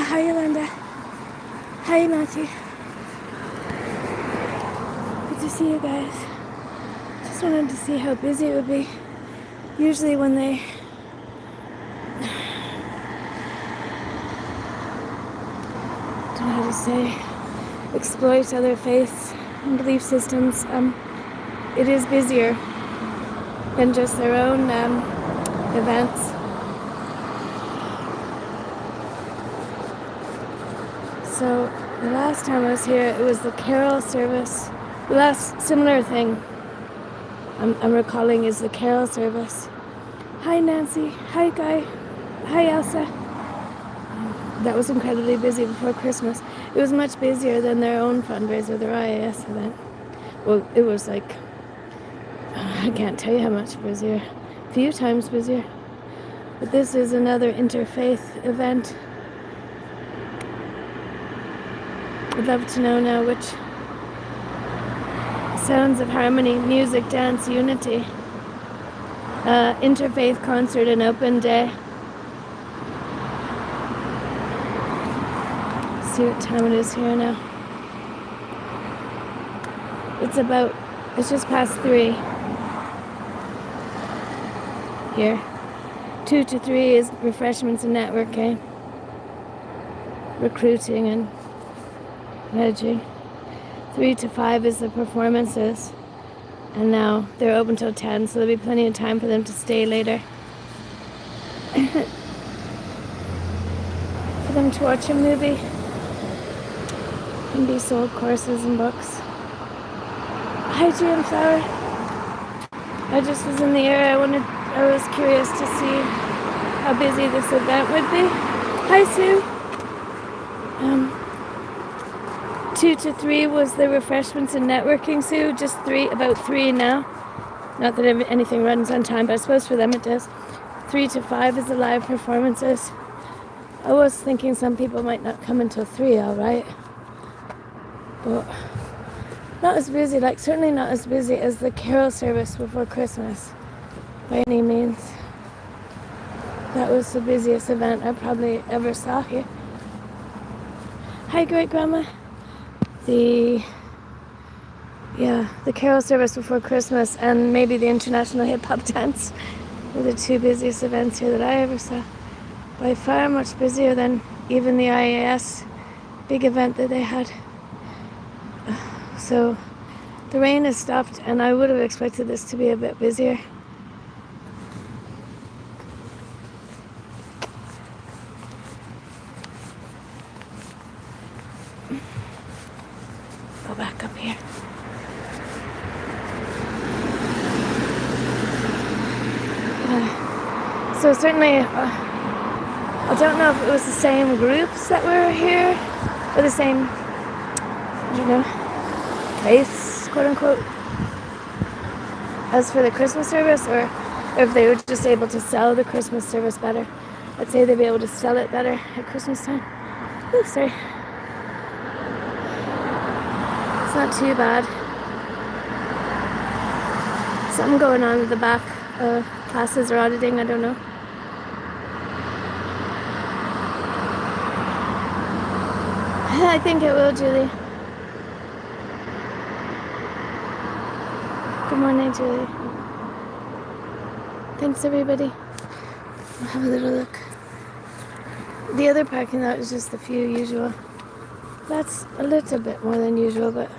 Hi, Yolanda. Hi, Matthew. Good to see you guys. Just wanted to see how busy it would be. Usually when they don't know how to say, exploit other faiths and belief systems, it is busier than just their own events. So the last time I was here, it was the carol service. The last similar thing I'm recalling is the carol service. Hi, Nancy. Hi, Guy. Hi, Elsa. That was incredibly busy before Christmas. It was much busier than their own fundraiser, their IAS event. Well, it was like, I can't tell you how much busier. A few times busier. But this is another interfaith event. I'd love to know now which sounds of harmony, music, dance, unity. Interfaith concert and open day. See what time it is here now. It's just past 3 here. 2 to 3 is refreshments and networking, recruiting and energy. 3 to 5 is the performances, and now they're open till 10, so there'll be plenty of time for them to stay later. For them to watch a movie and be sold courses and books. Hi, Jane Flower. I just was in the area. I was curious to see how busy this event would be. Hi, Sue. 2 to 3 was the refreshments and networking, Sue. Just about 3 now. Not that anything runs on time, but I suppose for them it does. 3 to 5 is the live performances. I was thinking some people might not come until 3, all right. But not as busy, certainly not as busy as the carol service before Christmas, by any means. That was the busiest event I probably ever saw here. Hi, great grandma. The carol service before Christmas and maybe the International Hip Hop Dance were the 2 busiest events here that I ever saw. By far much busier than even the IAS big event that they had. So the rain has stopped, and I would have expected this to be a bit busier. Go back up here. So certainly, I don't know if it was the same groups that were here, or the same, faiths, quote unquote, as for the Christmas service, or if they were just able to sell the Christmas service better. I'd say they'd be able to sell it better at Christmas time. Oh, sorry. It's not too bad. Something going on at the back. Classes are auditing, I don't know. I think it will, Julie. Good morning, Julie. Thanks, everybody. I'll have a little look. The other parking lot is just the few usual. That's a little bit more than usual, but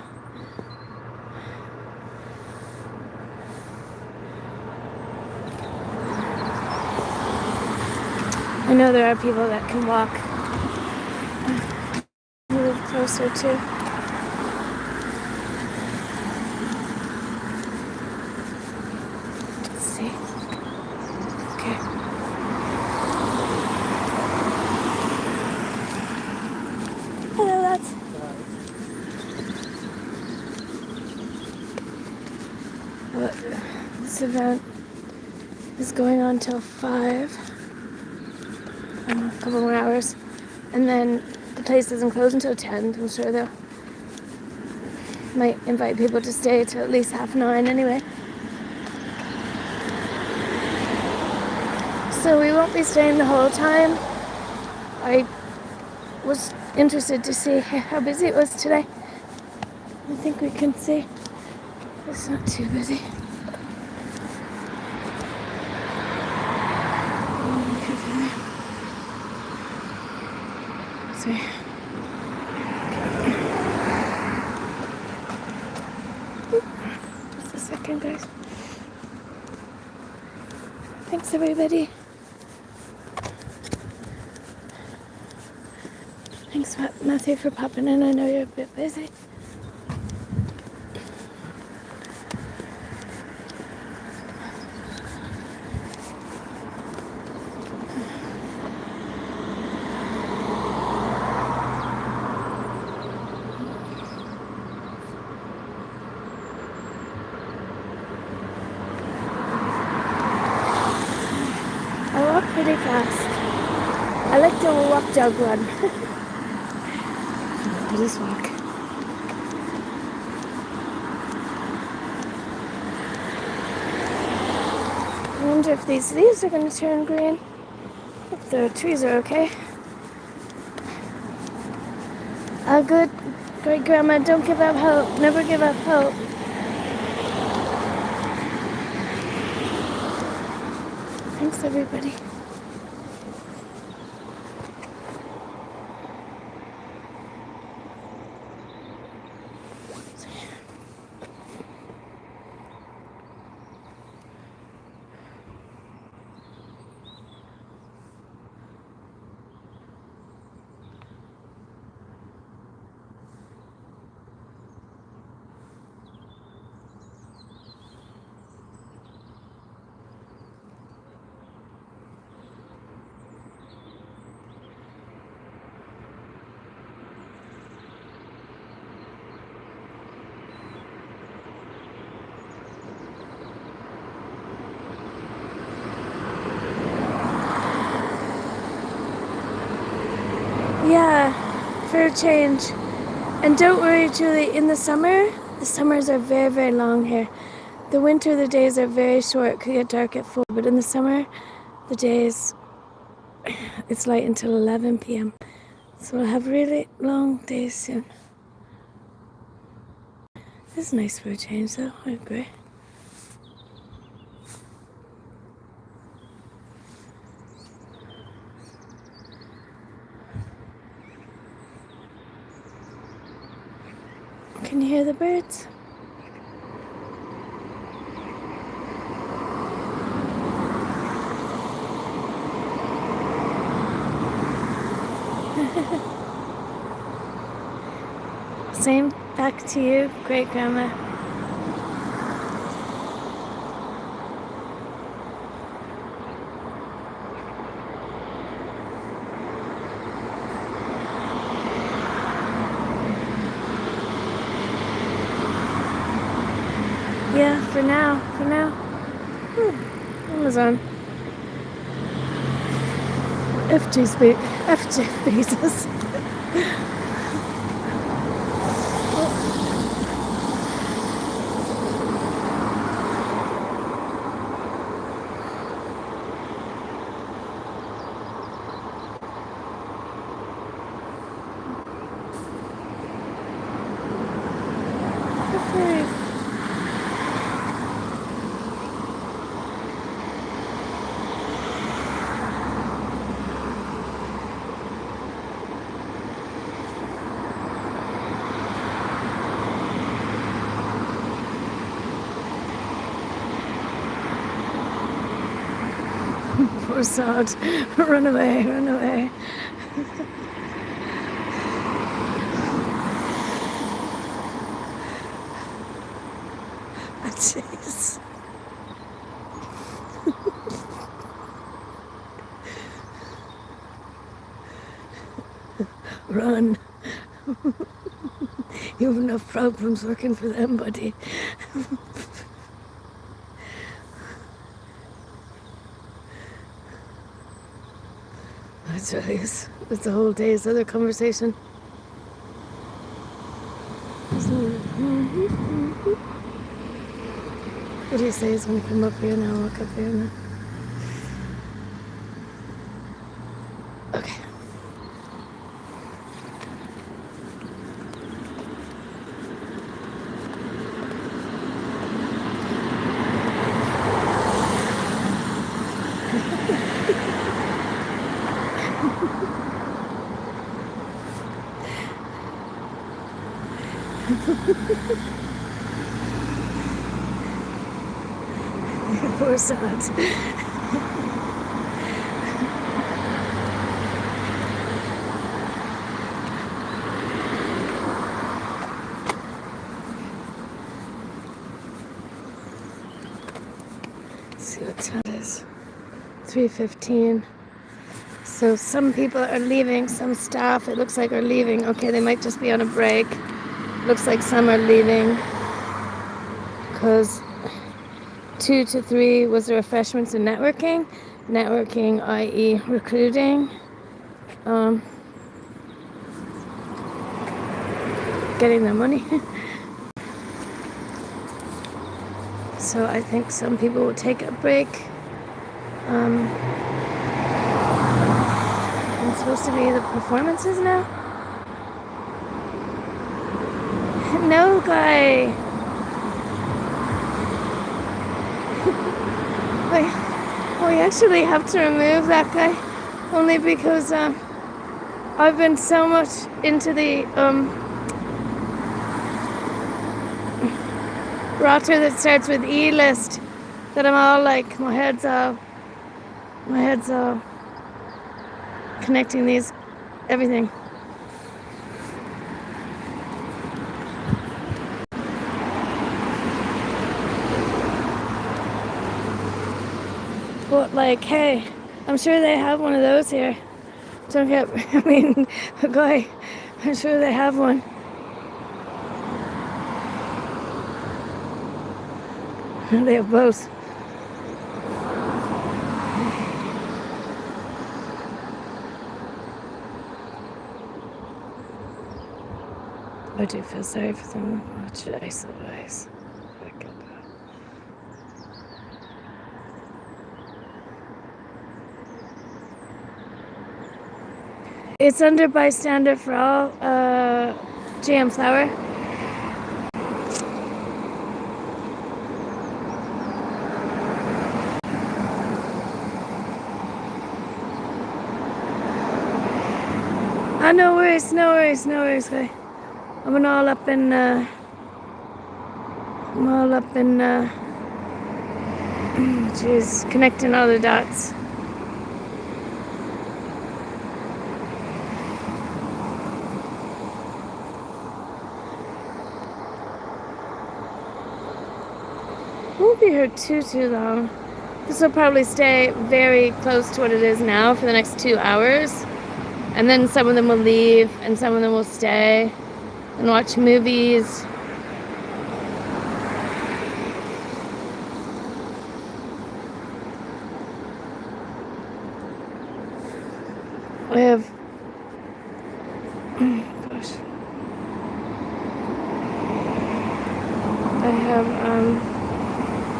I know there are people that can walk a little closer too. Let's see. Okay. Hello, lads. This event is going on till 5. A couple more hours, and then the place doesn't close until 10. I'm sure they'll might invite people to stay till at least 9:30 anyway. So we won't be staying the whole time. I was interested to see how busy it was today. I think we can see it's not too busy. Sorry. Just a second, guys. Thanks, everybody. Thanks, Matthew, for popping in. I know you're a bit busy. I walk pretty fast. I like to walk, jog, run. I just walk. I wonder if these leaves are going to turn green. If the trees are okay. Good. Great grandma, don't give up hope. Never give up hope. Thanks, everybody. Yeah, for a change. And don't worry, Julie, in the summers are very, very long here. The winter, the days are very short, could get dark at 4, but in the summer, the days, it's light until 11 p.m. So we'll have really long days soon. It's nice for a change, though, I agree. Can you hear the birds? Same back to you, great grandma. Yeah, for now. Amazon. F Jeff Bezos. Poor sod. Run away. Jeez. Run. You have enough problems working for them, buddy. That's right. It's the whole day's other conversation. What do you say? He's going to come up here now, walk up here now. Okay. Poor sod. See what time it is. 3:15. So some people are leaving, some staff it looks like are leaving. Okay, they might just be on a break. Looks like some are leaving because 2 to 3 was the refreshments and networking. Networking, i.e. recruiting. Getting their money. So I think some people will take a break. It's supposed to be the performances now? No, guy. We actually have to remove that guy only because I've been so much into the roster that starts with E list that I'm all like my head's all connecting these everything. But like, hey, I'm sure they have one of those here. Don't get, I mean, guy, I'm sure they have one. They have both. I do feel sorry for them. What should I surprise? It's under bystander for all GM flour. No worries, guy. I'm all up in geez, connecting all the dots. Won't be here too long. This will probably stay very close to what it is now for the next 2 hours. And then some of them will leave and some of them will stay and watch movies. I have, gosh.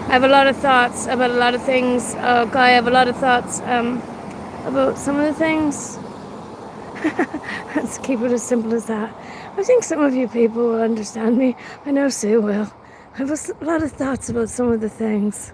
I have a lot of thoughts about a lot of things. Guy, I have a lot of thoughts about some of the things. Let's keep it as simple as that. I think some of you people will understand me. I know Sue will. I have a lot of thoughts about some of the things.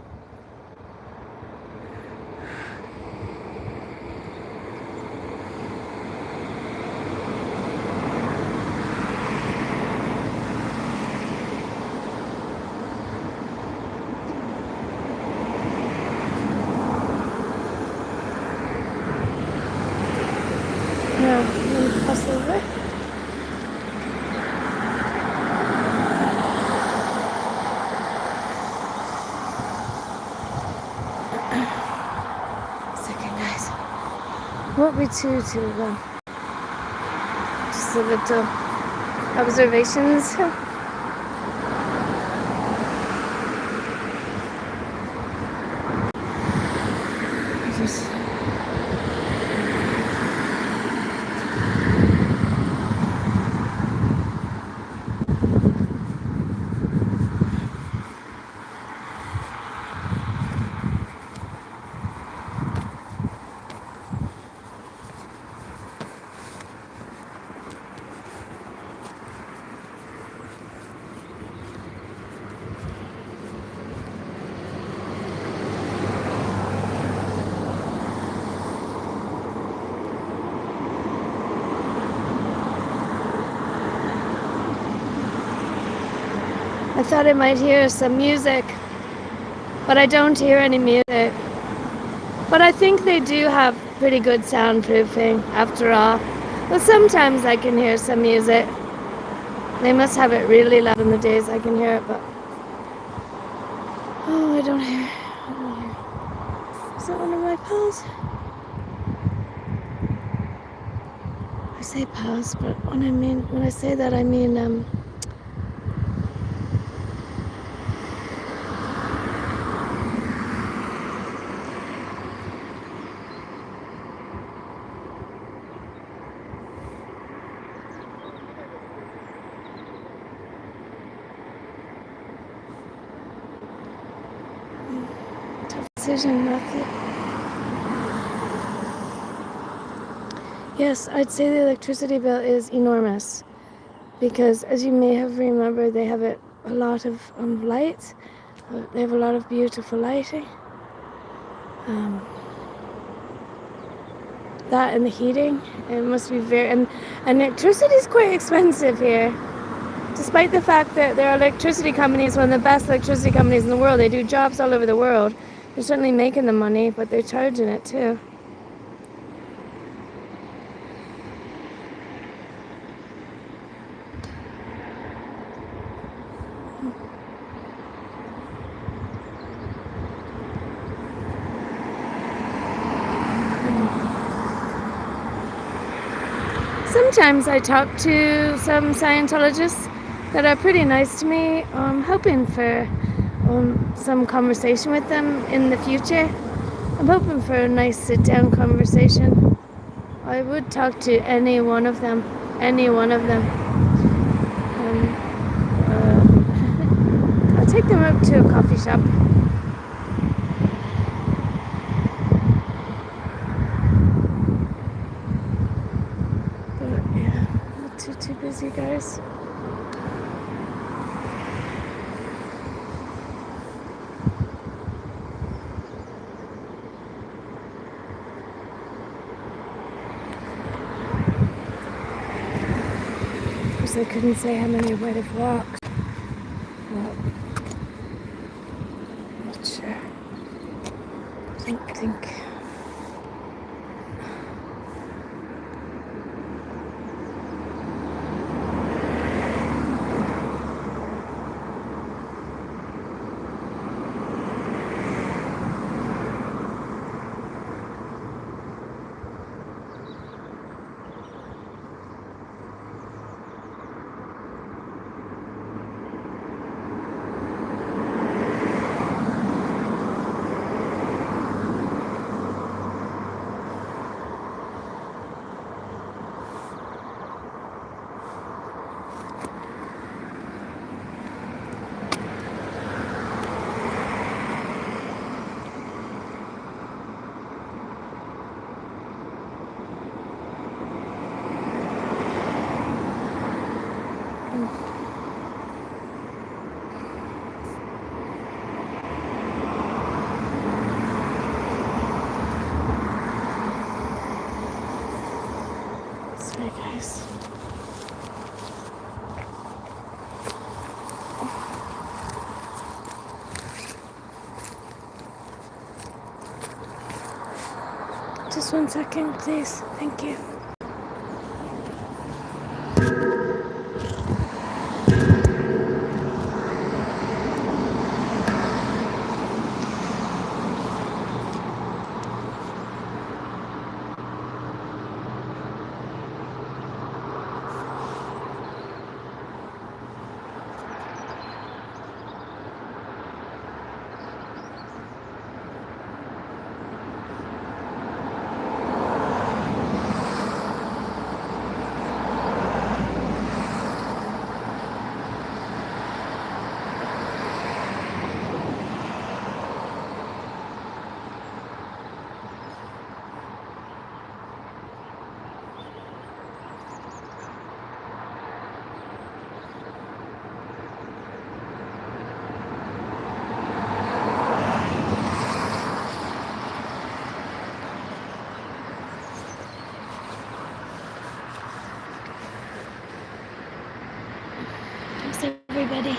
Won't be too long. Just a little observations. I thought I might hear some music, but I don't hear any music. But I think they do have pretty good soundproofing after all. But sometimes I can hear some music. They must have it really loud on the days I can hear it, but oh, I don't hear. Is that one of my pals? I say pals, but when I say that I mean tough decision, Matthew. Yes, I'd say the electricity bill is enormous because, as you may have remembered, they have a lot of lights. They have a lot of beautiful lighting. That and the heating, it must be and electricity is quite expensive here. Despite the fact that their electricity company is one of the best electricity companies in the world, they do jobs all over the world. They're certainly making the money, but they're charging it too. Sometimes I talk to some Scientologists that are pretty nice to me. I'm hoping for some conversation with them in the future. I'm hoping for a nice sit-down conversation. I would talk to any one of them. Any one of them. I'll take them out to a coffee shop. But yeah, not too busy, guys. Of course, I couldn't say how many I might have walked. Well, I'm not sure. I don't think. Sorry, guys. Just 1 second, please. Thank you. Thanks, everybody.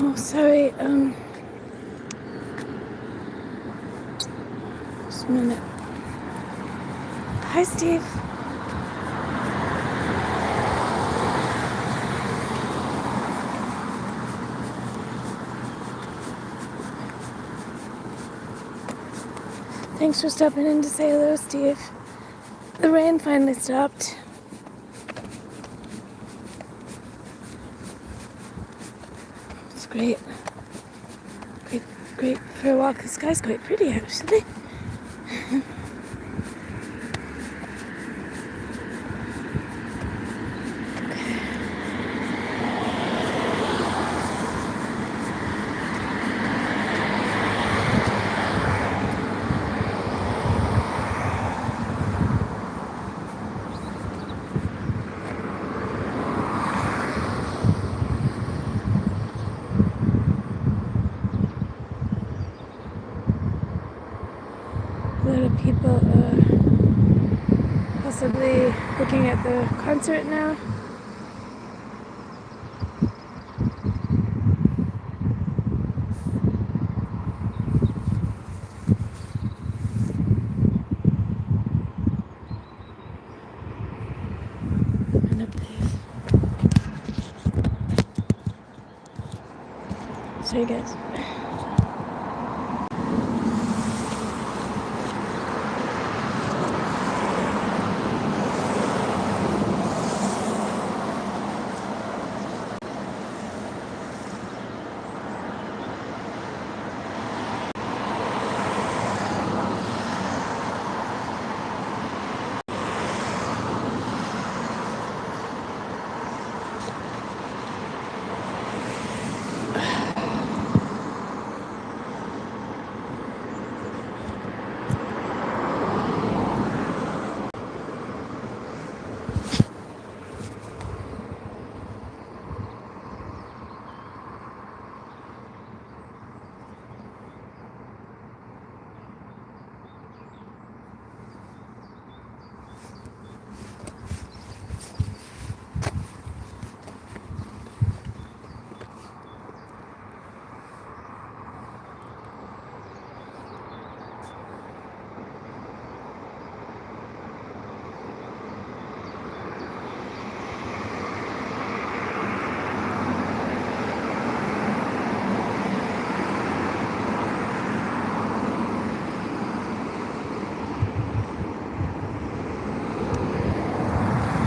Oh, sorry. Just a minute. Hi, Steve. Thanks for stopping in to say hello, Steve. The rain finally stopped. It's great. Great for a walk. The sky's quite pretty, actually. A lot of people possibly looking at the concert now. And up there. Sorry, guys.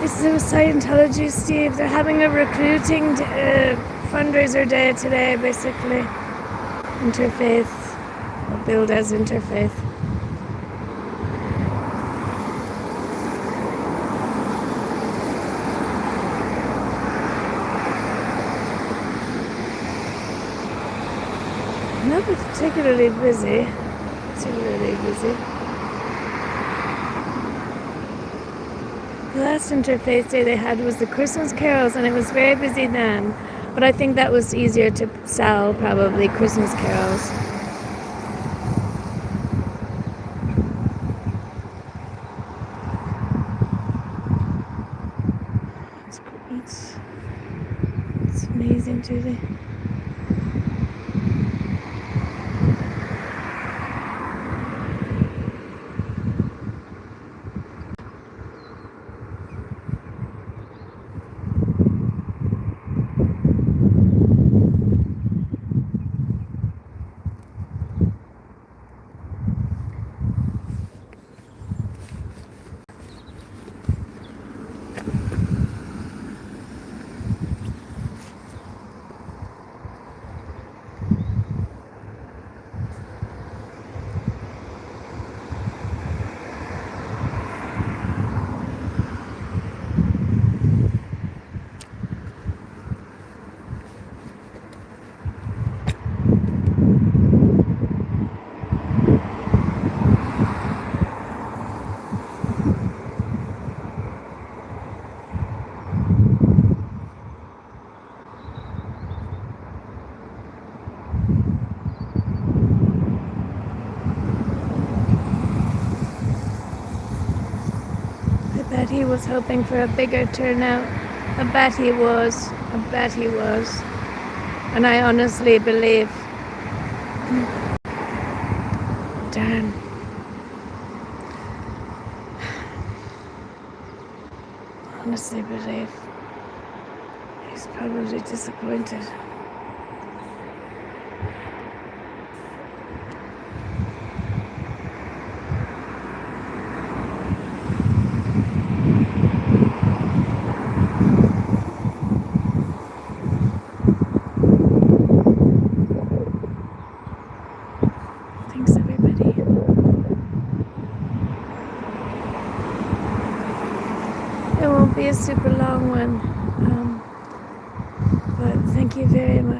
This is Scientology, Steve. They're having a recruiting fundraiser day today, basically. Interfaith, or billed as Interfaith. Not particularly busy. Particularly busy. The last Interfaith day they had was the Christmas carols, and it was very busy then. But I think that was easier to sell, probably, Christmas carols. It's amazing, Julie. He was hoping for a bigger turnout. I bet he was. And I honestly believe, darn, honestly believe he's probably disappointed. Thanks, everybody. It won't be a super long one, but thank you very much.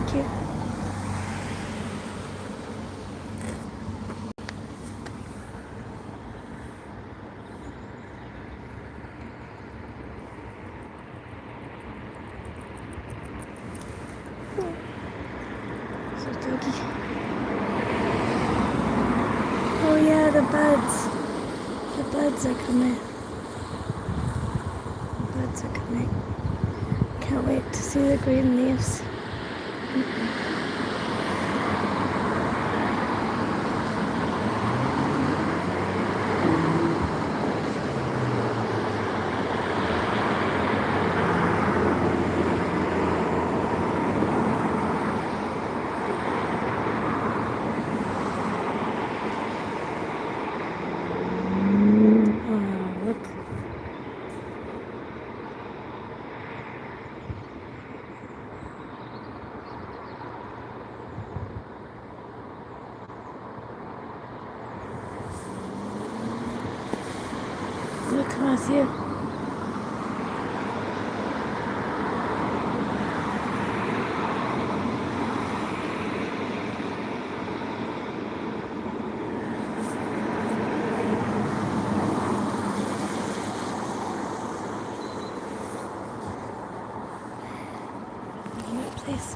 Thank you. So doggy. Oh yeah, the buds. The buds are coming. The buds are coming. Can't wait to see the green leaves. Oh, look. Look, Matthew. Please.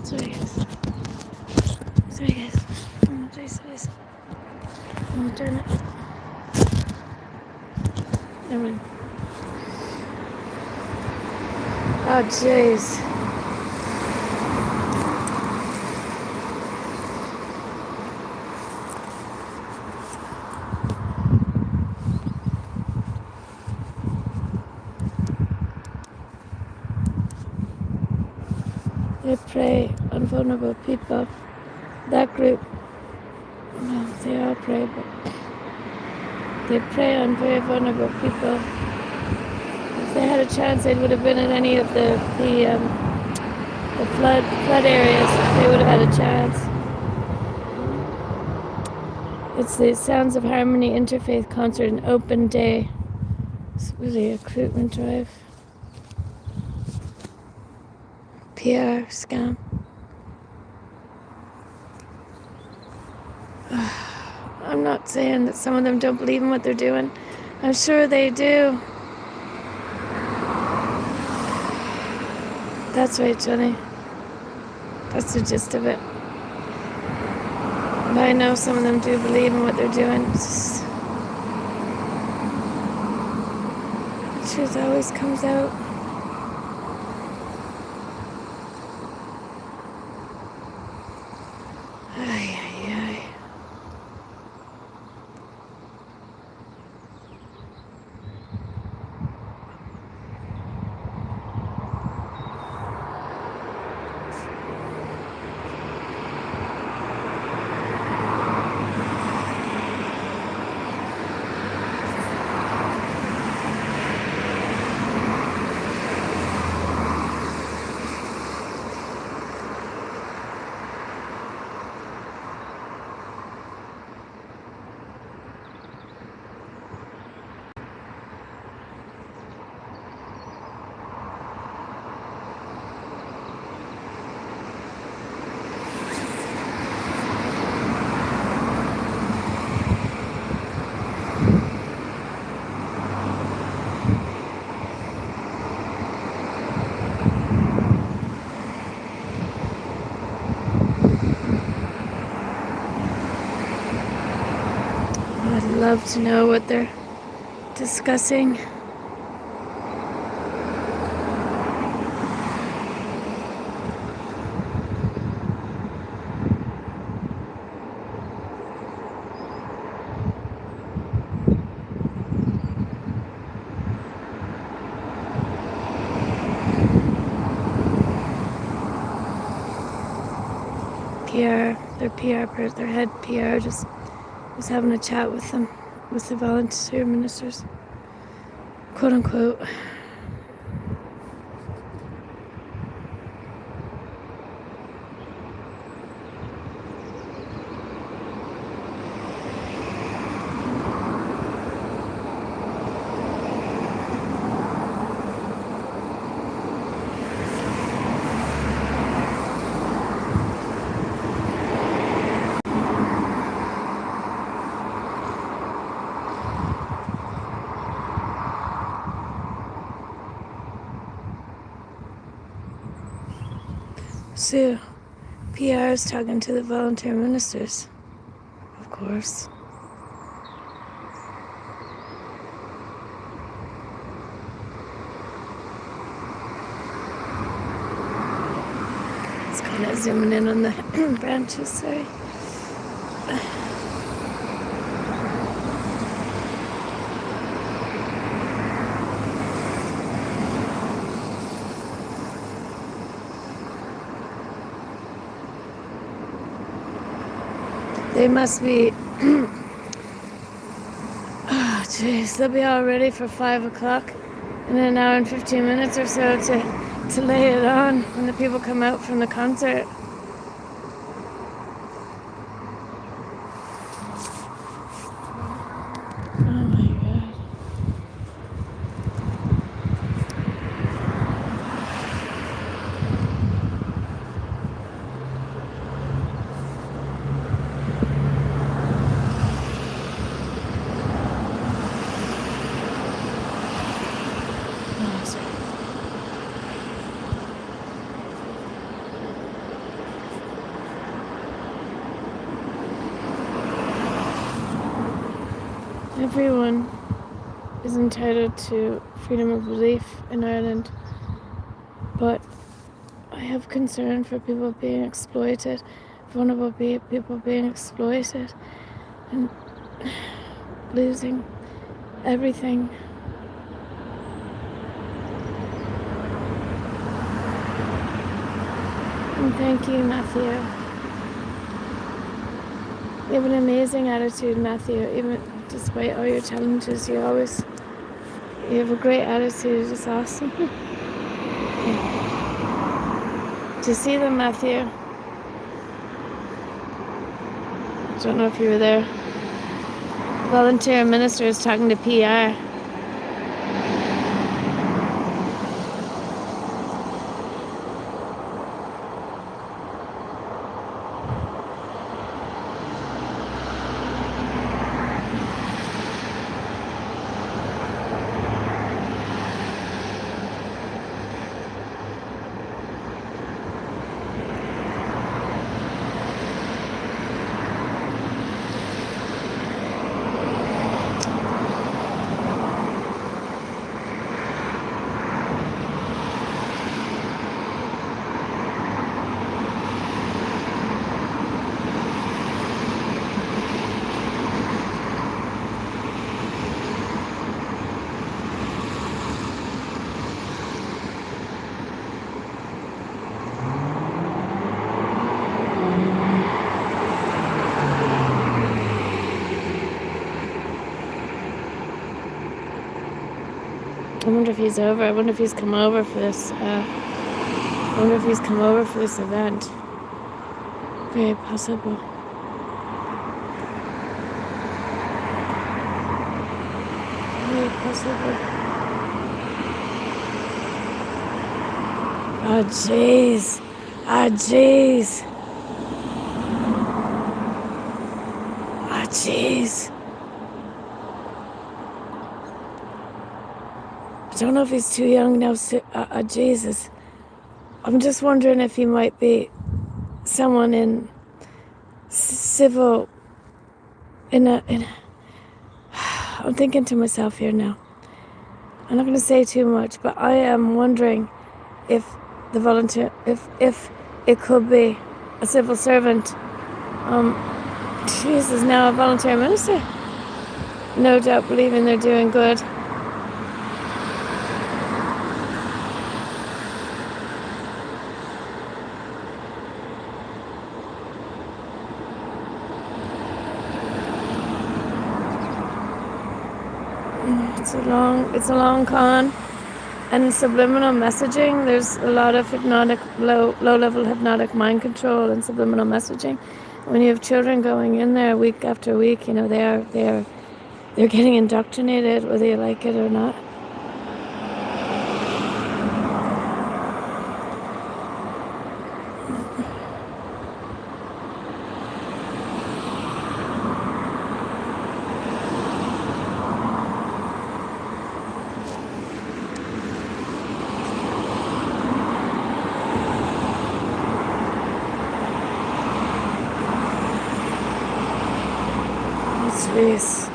Sorry, guys. Sorry, guys. Oh, please. I'm gonna turn it. Never mind. Oh, jeez. They prey on vulnerable people. That group, well, they all prey, but they prey on very vulnerable people. If they had a chance, they would have been in any of the flood areas. They would have had a chance. It's the Sounds of Harmony Interfaith concert, an open day. It's really a recruitment drive. PR scam. I'm not saying that some of them don't believe in what they're doing. I'm sure they do. That's right, Johnny. That's the gist of it. But I know some of them do believe in what they're doing. It's just, the truth always comes out. Ay. I'd love to know what they're discussing. Their head PR just was having a chat with them, with the volunteer ministers, quote unquote. Sue, PR is talking to the volunteer ministers, of course. It's kind of zooming in on the branches, sorry. They must be, oh jeez, they'll be all ready for 5 o'clock in an hour and 15 minutes or so to lay it on when the people come out from the concert. Oh my God. Oh, sorry. Everyone is entitled to freedom of belief in Ireland, but I have concern for people being exploited, vulnerable people being exploited and losing everything. And thank you, Matthew. You have an amazing attitude, Matthew. Even despite all your challenges, you have a great attitude. It's awesome. Do you see them, Matthew? I don't know if you were there. Volunteer minister is talking to PR. I wonder if he's over. I wonder if he's come over for this. I wonder if he's come over for this event. Very possible. Very possible. Oh jeez. Oh jeez. Oh jeez. I don't know if he's too young now. Jesus. I'm just wondering if he might be someone in civil. I'm thinking to myself here now. I'm not going to say too much, but I am wondering if the volunteer, if it could be a civil servant. Jesus, now a volunteer minister. No doubt believing they're doing good. It's a long con, and subliminal messaging. There's a lot of low-level hypnotic mind control and subliminal messaging. When you have children going in there week after week, you know they're getting indoctrinated, whether you like it or not. jeez.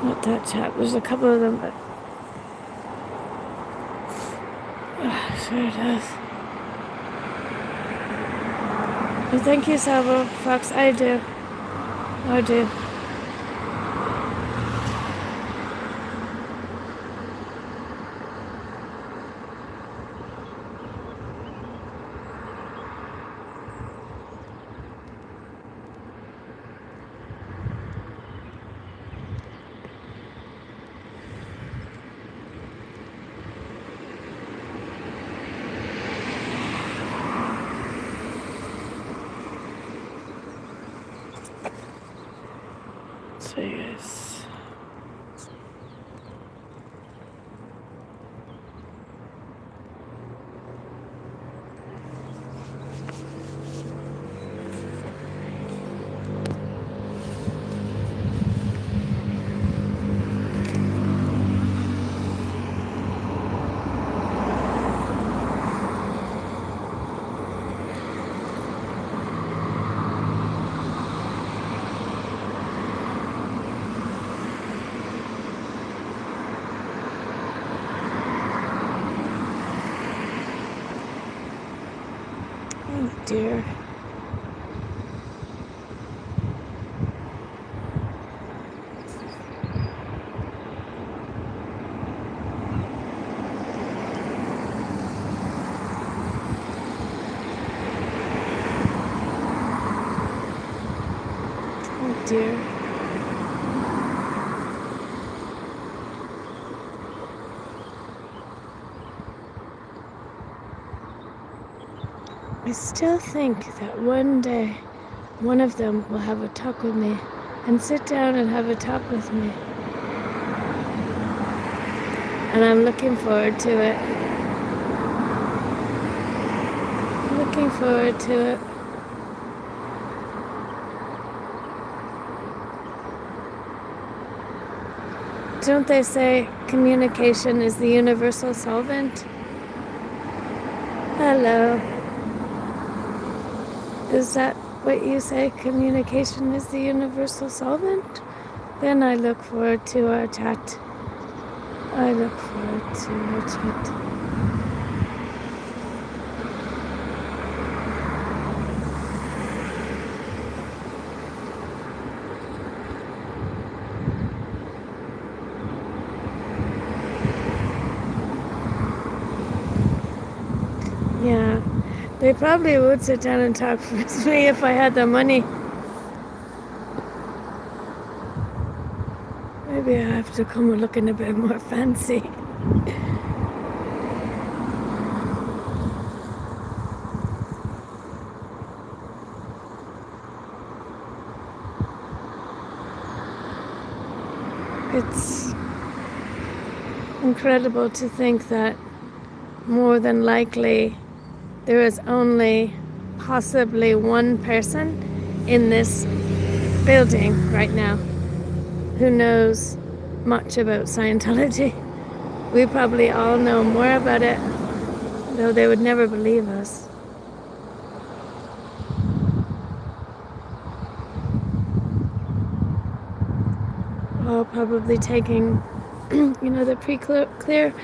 Not that chap. There's a couple of them, but sure it does. Well, thank you, Salvo Fox. I do. I do. So yes. Oh dear. Oh dear. I still think that one day one of them will have a talk with me and sit down and have a talk with me. And I'm looking forward to it. Looking forward to it. Don't they say communication is the universal solvent? Hello. Is that what you say? Communication is the universal solvent? Then I look forward to our chat. I look forward to our chat. Yeah, they probably would sit down and talk with me if I had the money. Maybe I have to come looking a bit more fancy. It's incredible to think that more than likely there is only possibly one person in this building right now who knows much about Scientology. We probably all know more about it, though they would never believe us. All probably taking, the pre-clear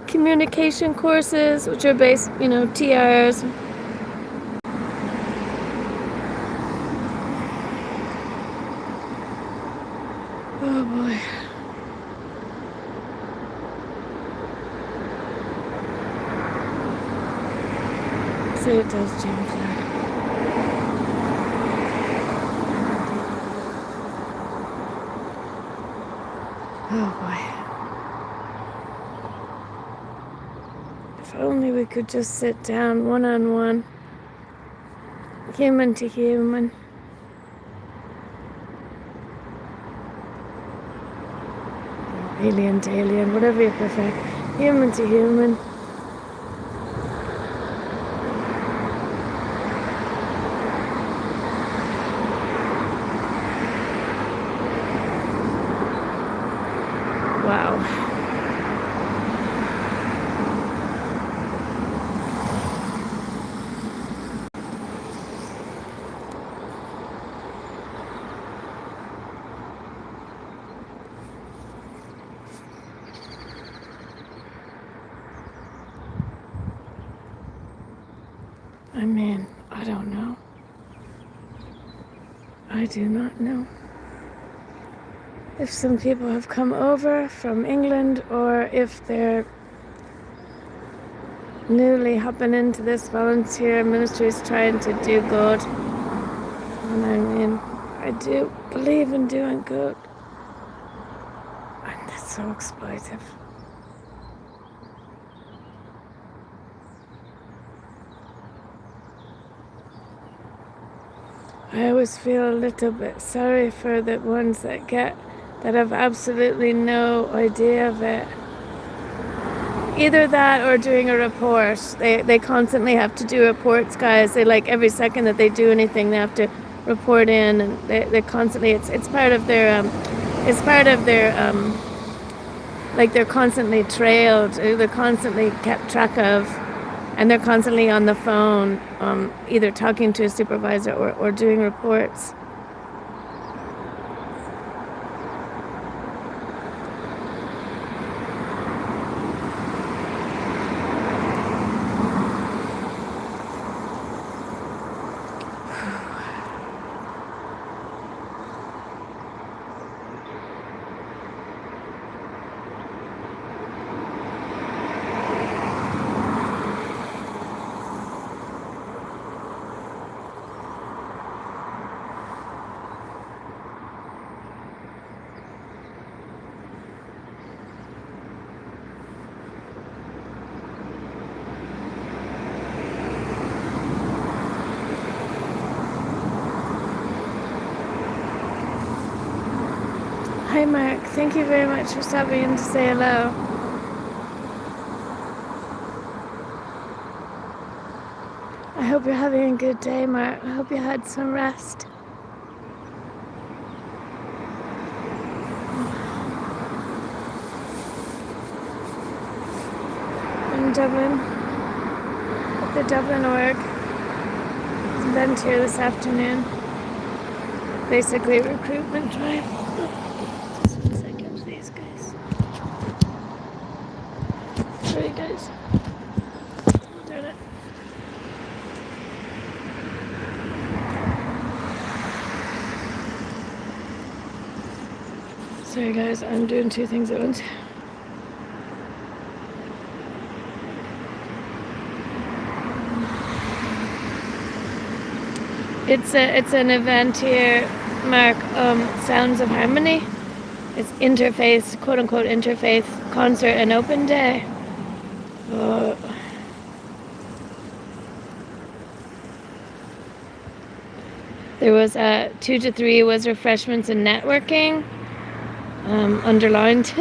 communication courses, which are based, TRs. Oh boy. So it does change that. Oh boy. If only we could just sit down one-on-one, human to human. Alien to alien, whatever you prefer. Human to human. Wow. I mean, I don't know. I do not know. If some people have come over from England or if they're newly hopping into this volunteer ministry is trying to do good. And I mean, I do believe in doing good. And that's so exploitive. I always feel a little bit sorry for the ones that have absolutely no idea of it. Either that or doing a report. They constantly have to do reports, guys. They like every second that they do anything, they have to report in, and they constantly. It's part of their like they're constantly trailed. They're constantly kept track of, and they're constantly on the phone, either talking to a supervisor or doing reports. Hi Mark, thank you very much for stopping in to say hello. I hope you're having a good day, Mark. I hope you had some rest. In Dublin, at the Dublin org. Event here this afternoon. Basically, recruitment drive. Just 1 second, please, guys. Sorry, guys. Darn it. Sorry, guys. I'm doing 2 things at once. It's an event here, Mark. Sounds of Harmony. It's Interfaith, quote unquote Interfaith concert and open day. There was 2 to 3 was refreshments and networking, underlined,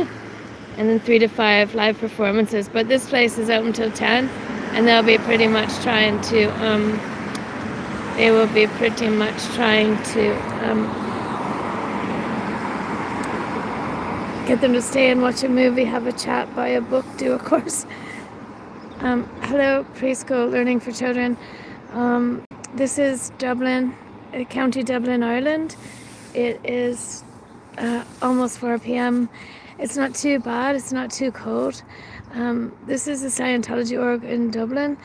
and then 3 to 5 live performances. But this place is open till 10, and they'll be pretty much trying to. They will be pretty much trying to get them to stay and watch a movie, have a chat, buy a book, do a course. Hello, preschool learning for children. This is Dublin, County Dublin, Ireland. It is almost 4 p.m. It's not too bad. It's not too cold. This is a Scientology org in Dublin.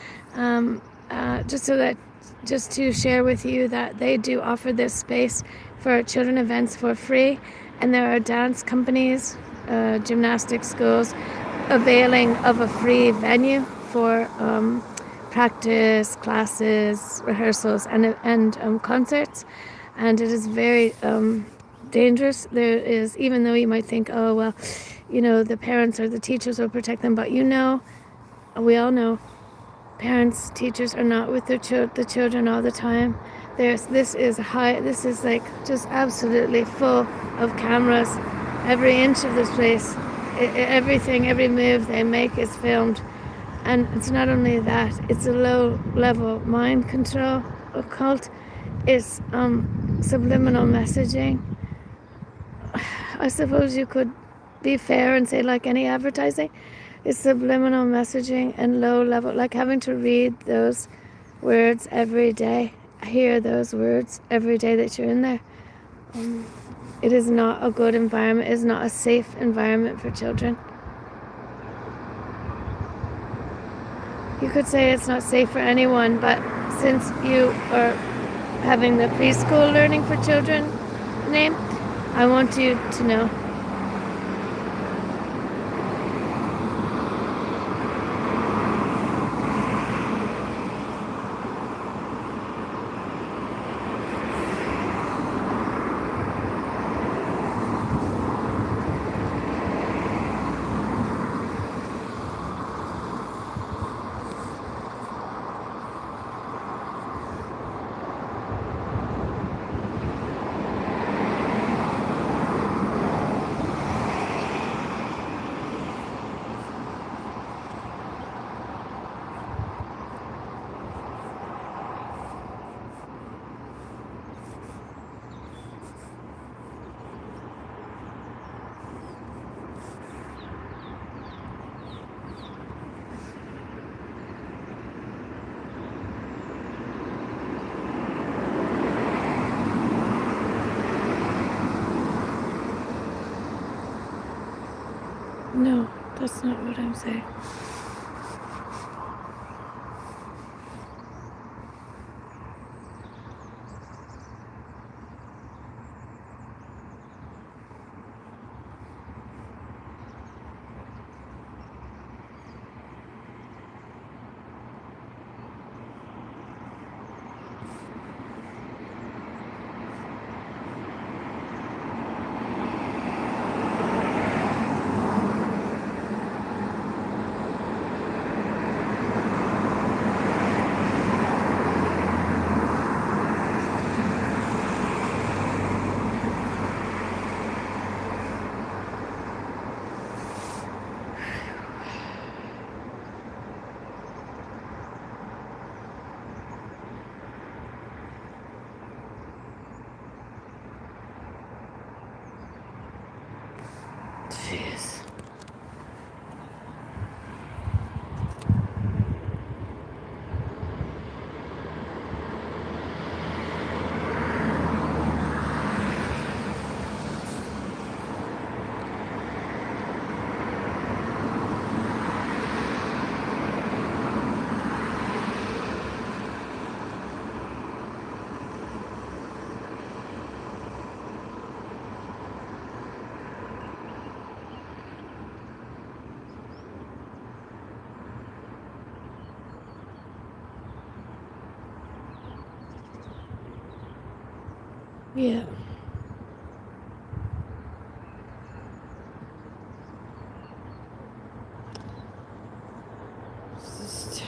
Just to share with you that they do offer this space for children events for free, and there are dance companies, gymnastics schools availing of a free venue for practice, classes, rehearsals, and concerts. And it is very dangerous. There is, even though you might think, oh well, the parents or the teachers will protect them, but we all know parents, teachers are not with the children all the time. This is like just absolutely full of cameras. Every inch of this place, everything, every move they make is filmed. And it's not only that, it's a low-level mind control occult. It's subliminal messaging. I suppose you could be fair and say like any advertising. It's subliminal messaging and low level, like having to read those words every day, hear those words every day that you're in there. It is not a good environment. It is not a safe environment for children. You could say it's not safe for anyone, but since you are having the preschool learning for children name, I want you to know. No, that's not what I'm saying. Jeez. Yeah. Just...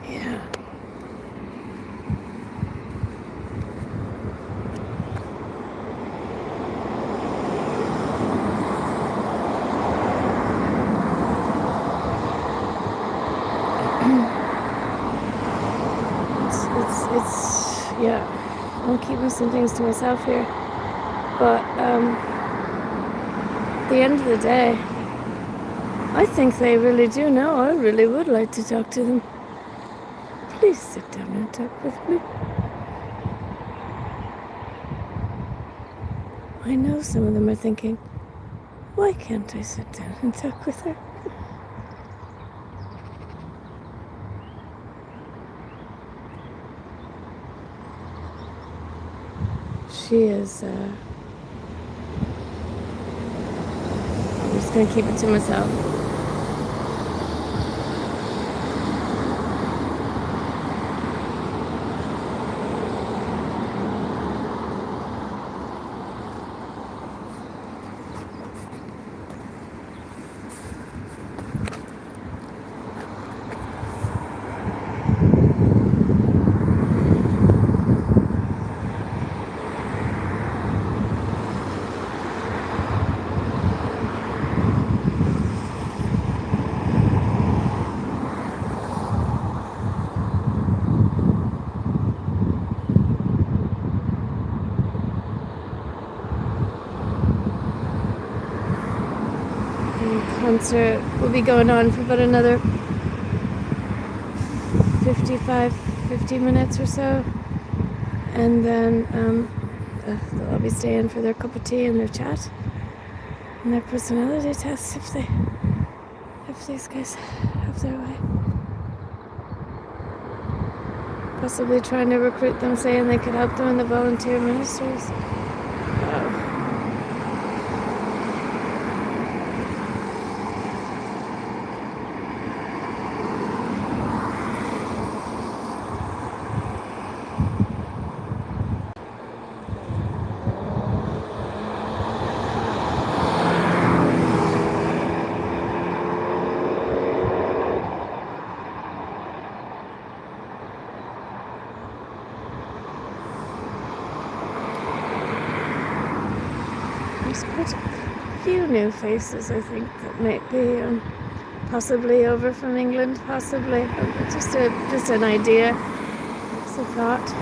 Yeah. It's yeah. I'm keeping some things to myself here, but at the end of the day, I think they really do know. I really would like to talk to them. Please sit down and talk with me. I know some of them are thinking, why can't I sit down and talk with her? She is, I'm just gonna keep it to myself. concert will be going on for about another 50 minutes or so, and then they'll all be staying for their cup of tea and their chat and their personality tests if these guys have their way. Possibly trying to recruit them, saying they could help them in the volunteer ministries. Wow. There's quite a few new faces, I think, that might be possibly over from England, possibly. Just an idea, just a thought.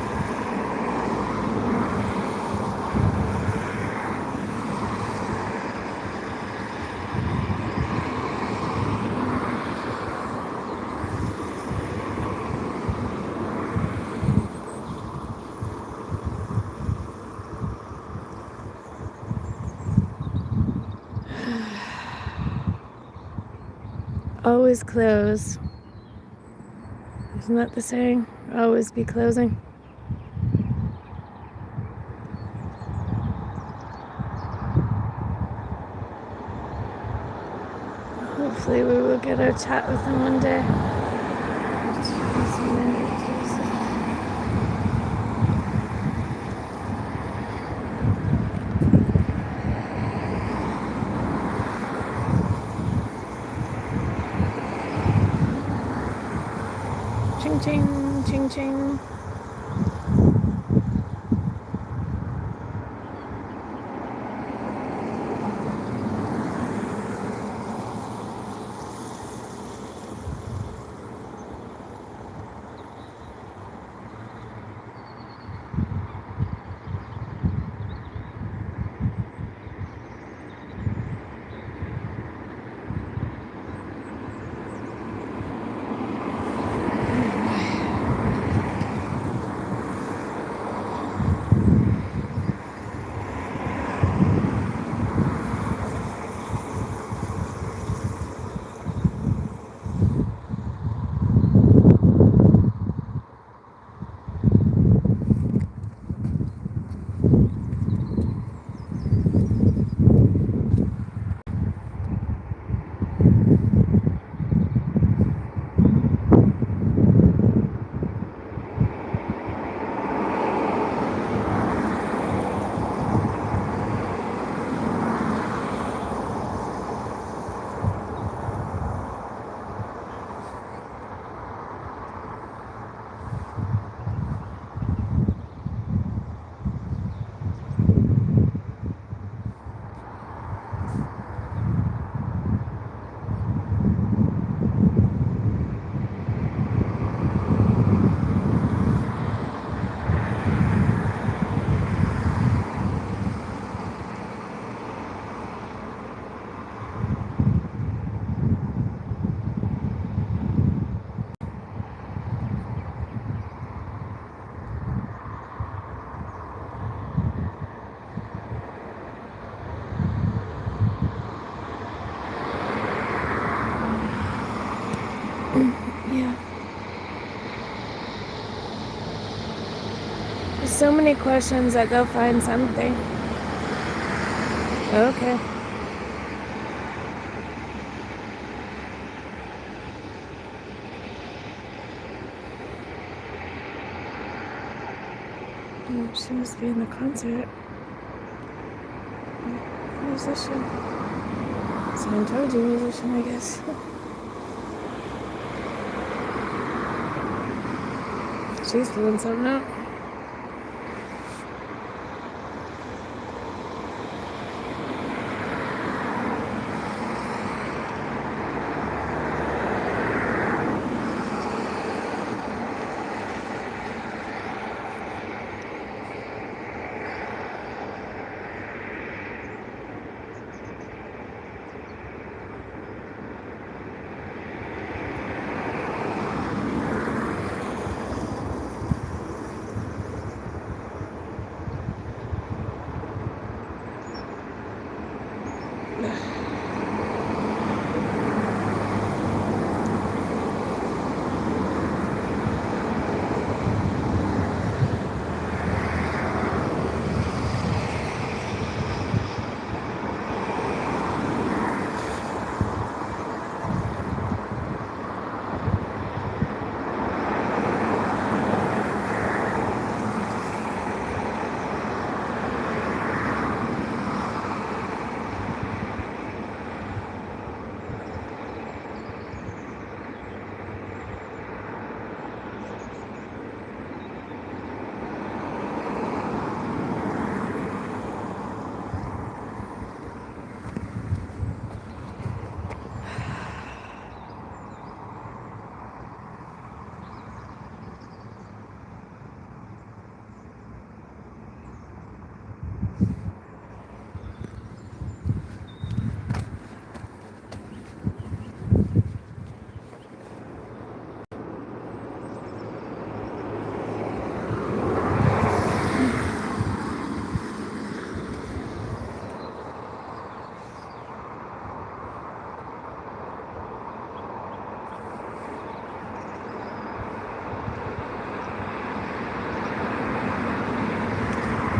Always close. Isn't that the saying? Always be closing. Hopefully we will get our chat with them one day. Ching ching, ching ching. Yeah. There's so many questions that they'll find something. Okay. Oh, she must be in the concert. Musician. Scientology musician, I guess. She's doing something out.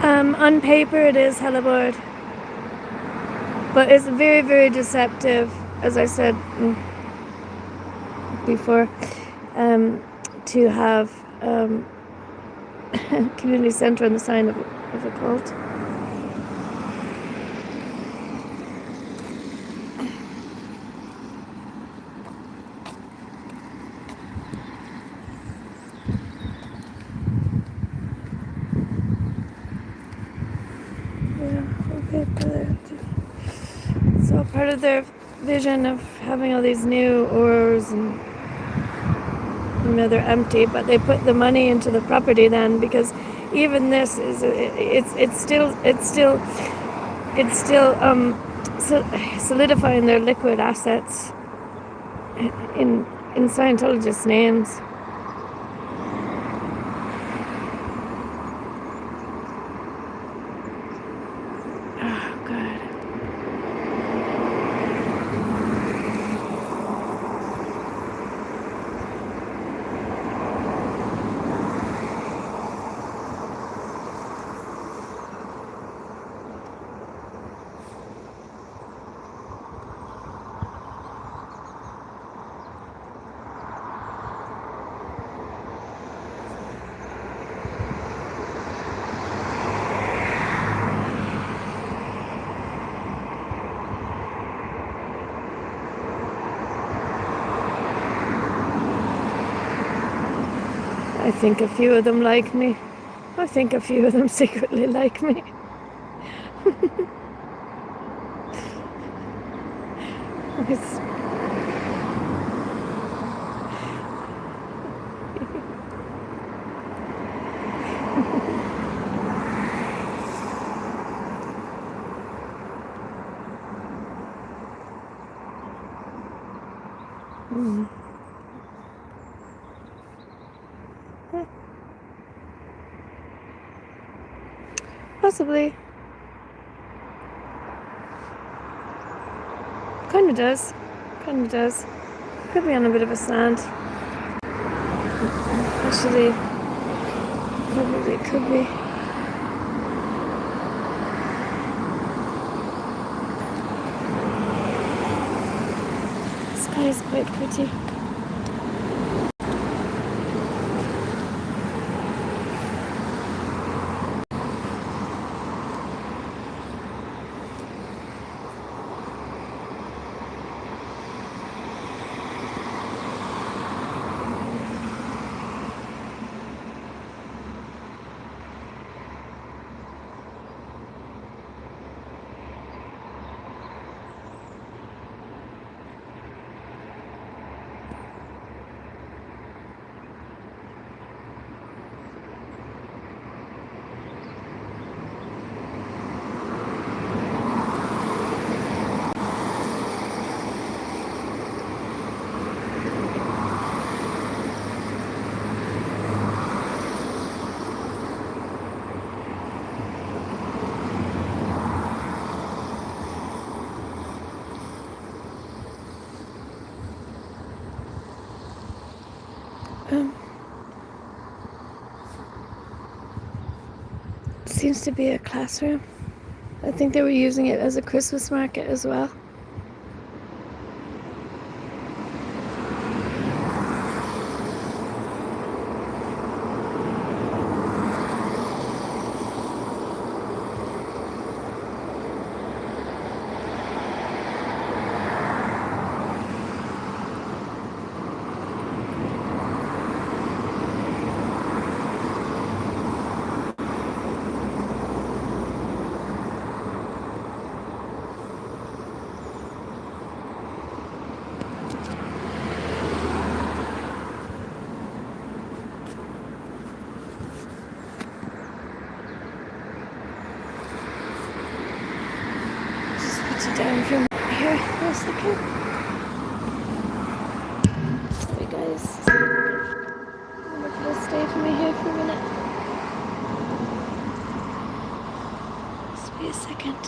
On paper it is hella bored, but it's very, very deceptive, as I said before, to have community centre on the sign of a cult. It's all part of their vision of having all these new ores, and they're empty, but they put the money into the property then, because even this is it's still solidifying their liquid assets in Scientologists' names. I think a few of them like me. I think a few of them secretly like me. Possibly. Kinda does. Could be on a bit of a slant. Actually, probably could be. The sky is quite pretty. Seems to be a classroom. I think they were using it as a Christmas market as well. Down from here for a second. Sorry guys. I wonder if it'll stay for me here for a minute. Just be a second.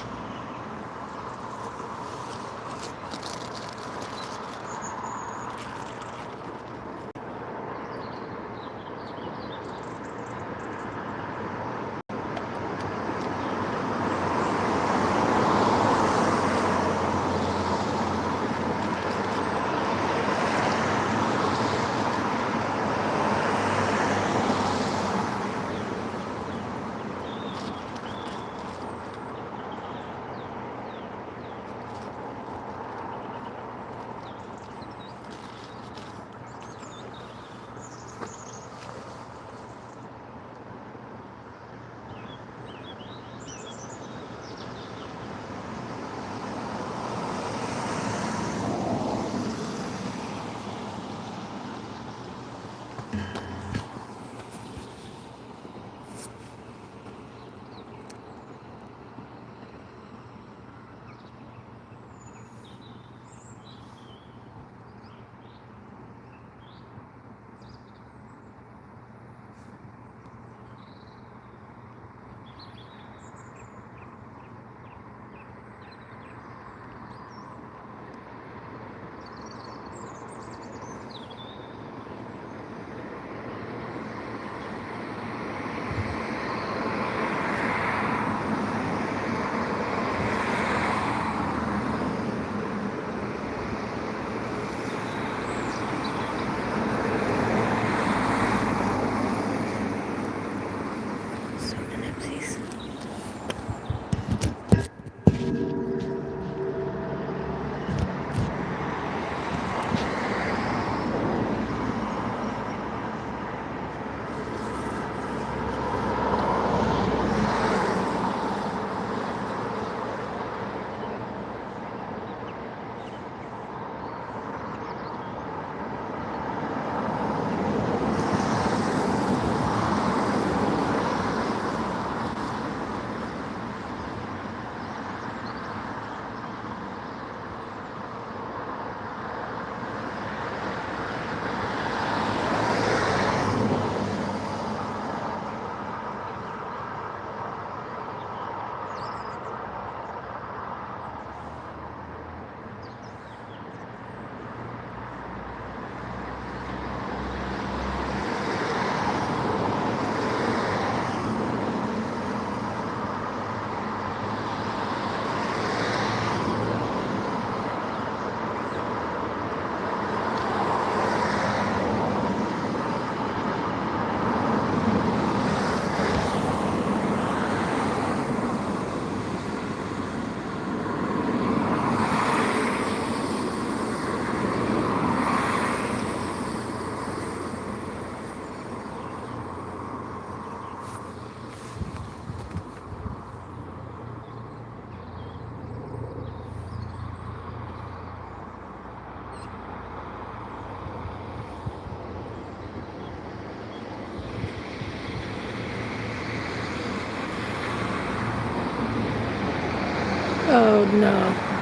Oh no.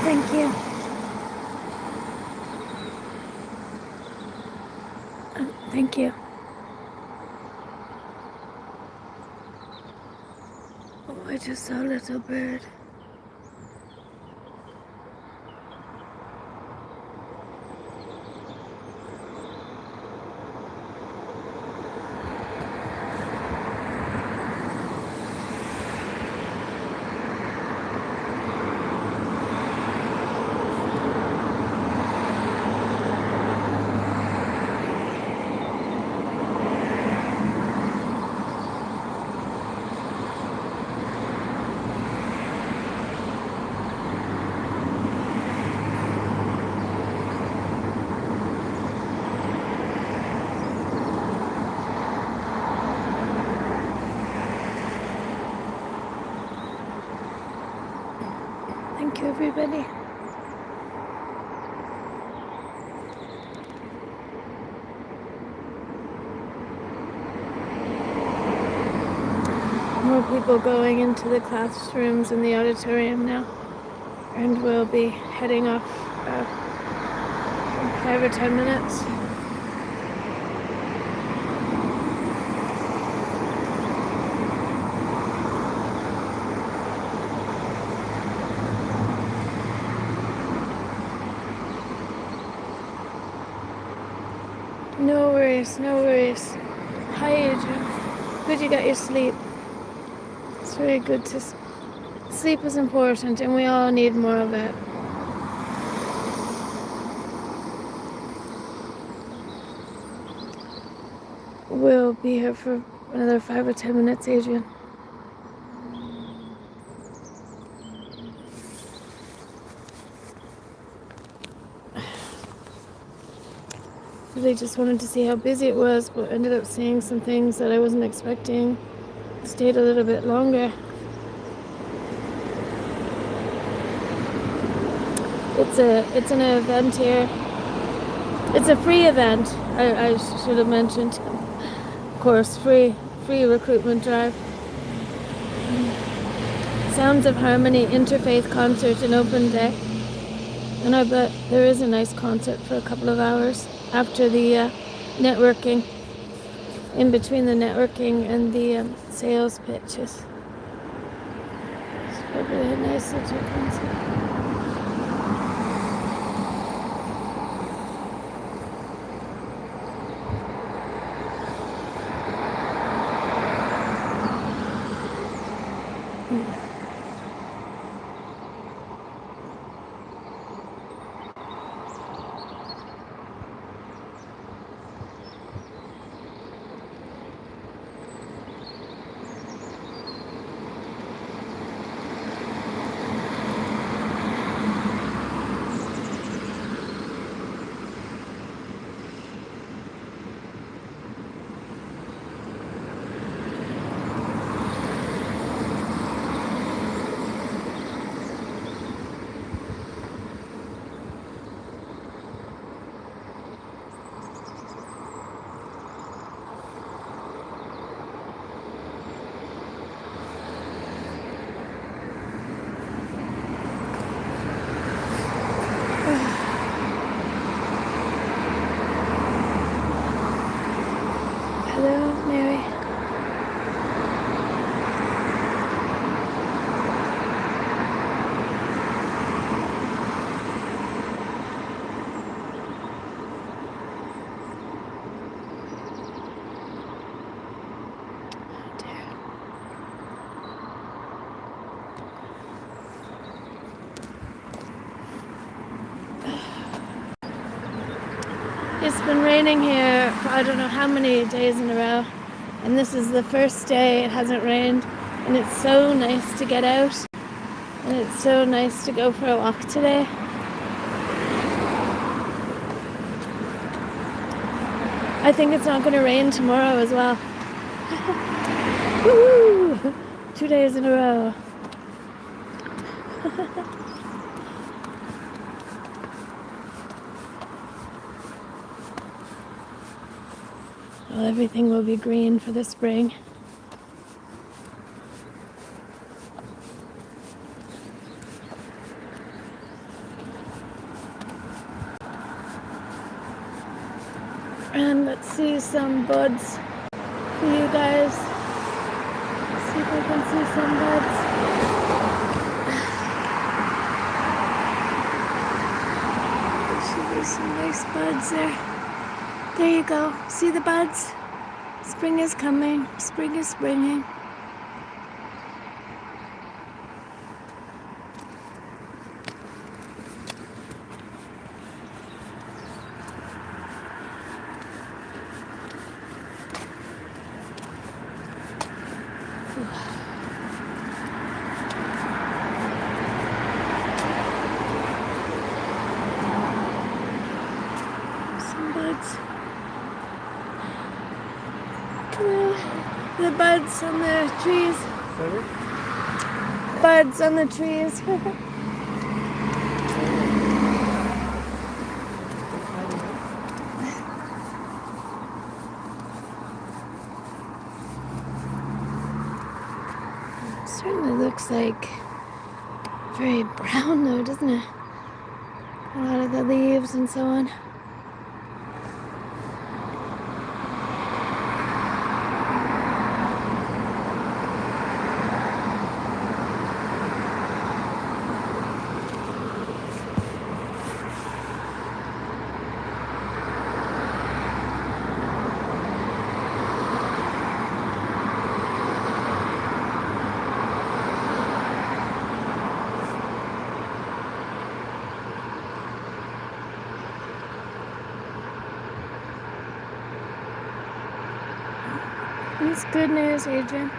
Thank you. Thank you. Oh, I just saw a little bird. Thank you, everybody. people going into the classrooms in the auditorium now, and we'll be heading off in 5 or 10 minutes. No worries, no worries. Hi, Adrian. Good you got your sleep. It's very good to sleep is important, and we all need more of it. We'll be here for another 5 or 10 minutes, Adrian. Really just wanted to see how busy it was, but ended up seeing some things that I wasn't expecting. Stayed a little bit longer. It's an event here. It's a free event. I should have mentioned. Of course, free recruitment drive. Sounds of Harmony Interfaith concert and open day. And I bet there is a nice concert for a couple of hours after the networking, in between the networking and the sales pitches. It's probably a nice little concert. Hello, Mary. It's been raining here for I don't know how many days in a row, and this is the first day it hasn't rained, and it's so nice to get out, and it's so nice to go for a walk today. I think it's not going to rain tomorrow as well. Woo! 2 days in a row. Well, everything will be green for the spring. And let's see some buds for you guys. See if I can see some buds. There should be some nice buds there. There you go. See the buds? Spring is coming. Spring is springing. Some buds. The buds on the trees. Sorry? Buds on the trees. looks like very brown though, doesn't it? A lot of the leaves and so on. It's good news, Adrian.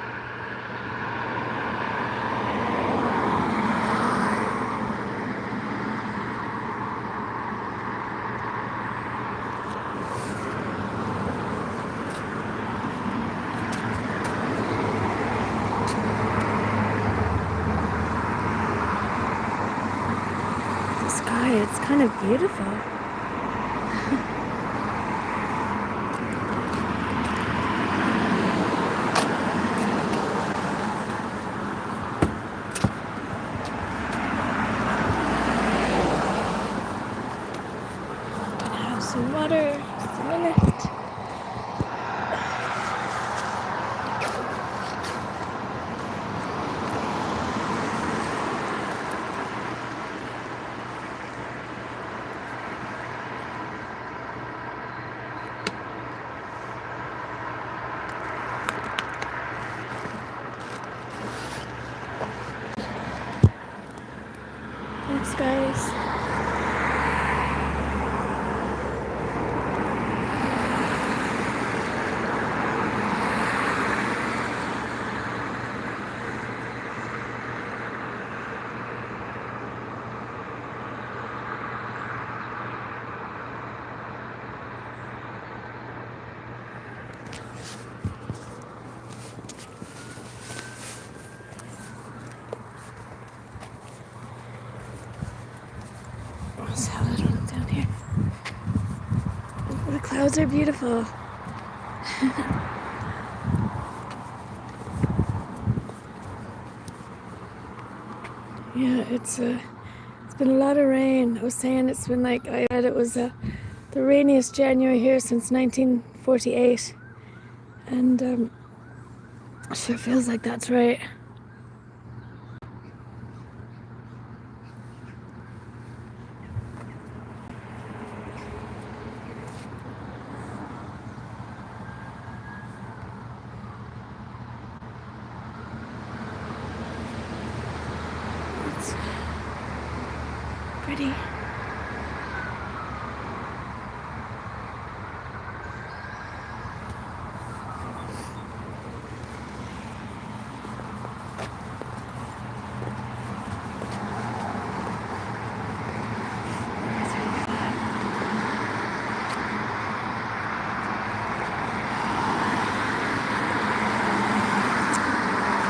The sky, it's kind of beautiful. Some water, just a minute. Thanks, guys. Let's have a little look down here. Oh, the clouds are beautiful. Yeah, it's been a lot of rain. I was saying it's been like, I read it was the rainiest January here since 1948, and it sure feels like that's right. It's pretty.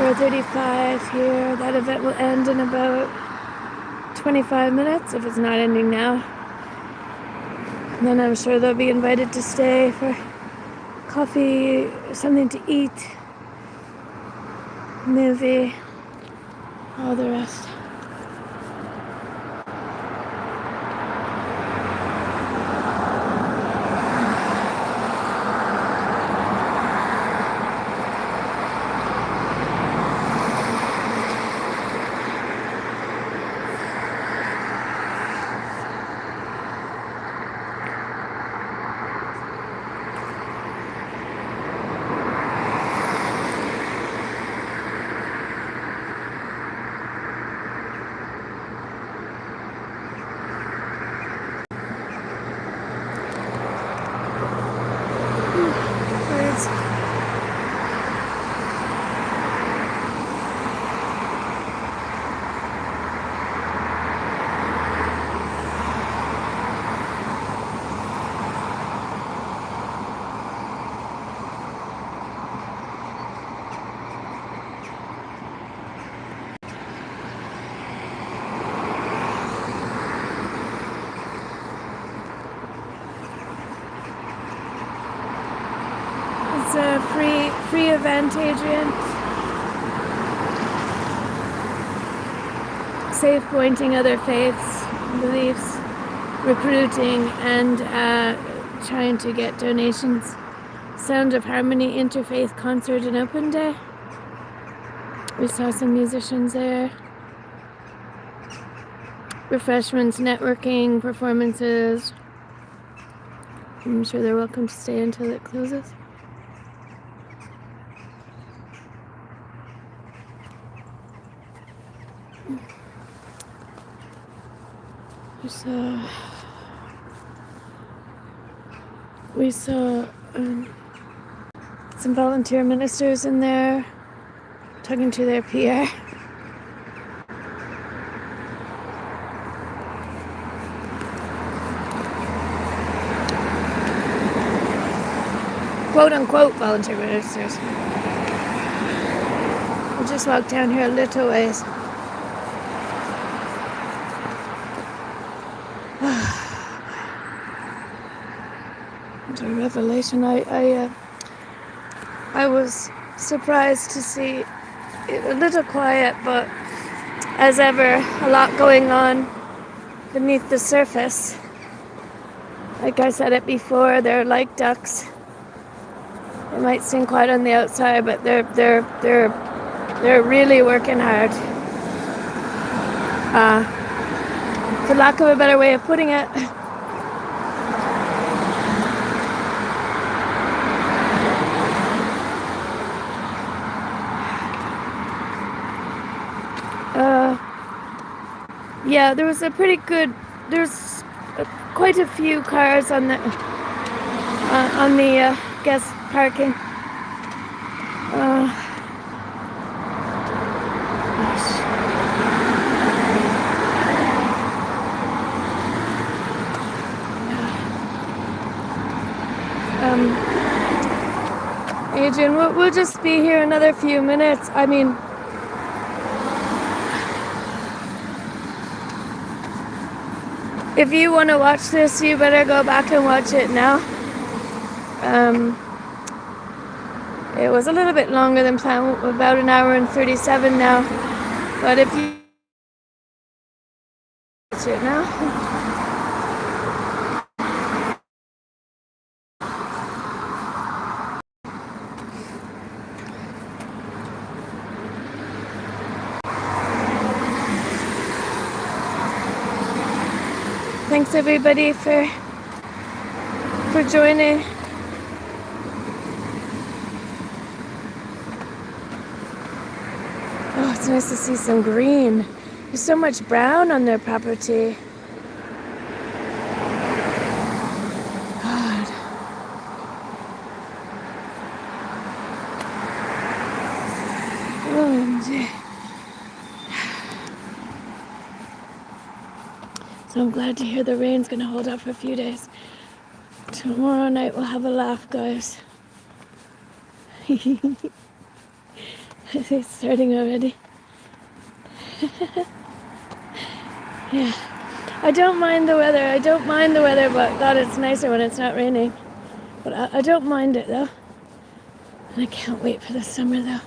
.35 here. That event will end in about 25 minutes if it's not ending now. And then I'm sure they'll be invited to stay for coffee, something to eat, movie, all the rest. Birds. It's a free event, Adrian. safe pointing other faiths, beliefs, recruiting, and trying to get donations. Sound of Harmony Interfaith concert and open day. We saw some musicians there. Refreshments, networking, performances. I'm sure they're welcome to stay until it closes. We saw some volunteer ministers in there talking to their PR. Quote-unquote volunteer ministers. We just walked down here a little ways. It's a revelation. I was surprised to see it a little quiet, but as ever, a lot going on beneath the surface. Like I said it before, they're like ducks. They might seem quiet on the outside, but they're really working hard. For lack of a better way of putting it. Yeah, there was a pretty good. There's quite a few cars on the guest parking. Adrian, we'll just be here another few minutes. I mean, if you want to watch this, you better go back and watch it now. It was a little bit longer than planned, about an hour and 37 now. But if you watch it now. Thanks everybody for joining. Oh, it's nice to see some green. There's so much brown on their property. God. OMG. So I'm glad to hear the rain's gonna hold up for a few days. Tomorrow night we'll have a laugh, guys. It's starting already. Yeah. I don't mind the weather, but God, it's nicer when it's not raining. But I don't mind it, though. And I can't wait for the summer, though.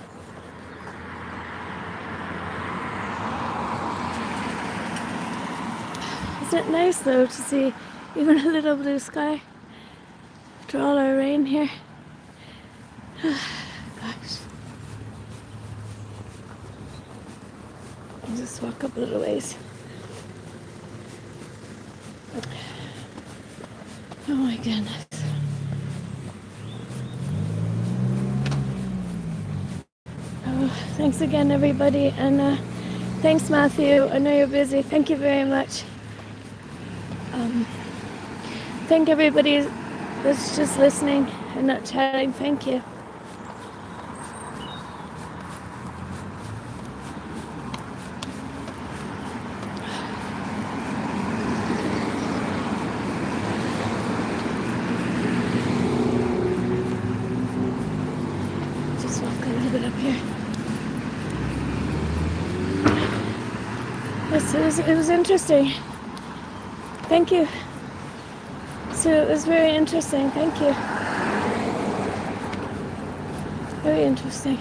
Isn't it nice, though, to see even a little blue sky after all our rain here? Gosh. I'll just walk up a little ways. Oh my goodness. Oh, thanks again, everybody. And thanks, Matthew. I know you're busy. Thank you very much. Thank everybody that's just listening and not chatting. Thank you. Just walk a little bit up here. Yes, it was interesting. Thank you. So it was very interesting. Thank you. Very interesting.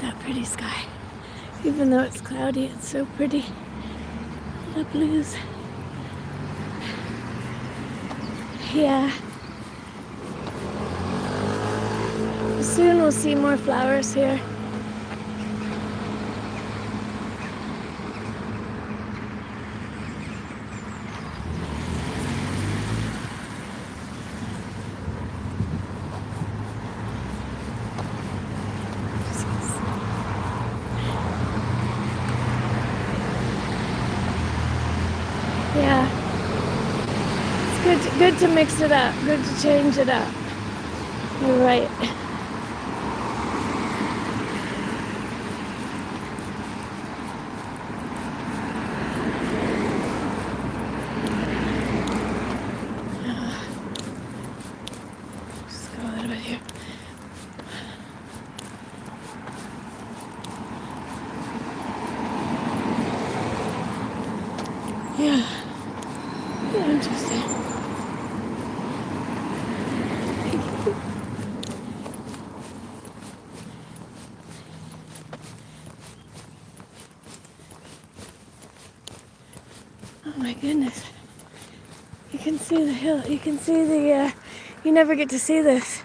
that pretty sky. Even though it's cloudy, it's so pretty. The blues. Yeah. Soon we'll see more flowers here. Yeah. It's good to mix it up, good to change it up. You're right. Just go a little bit here. Yeah. Yeah, interesting. Oh my goodness. You can see the hill. You can see the, you never get to see this.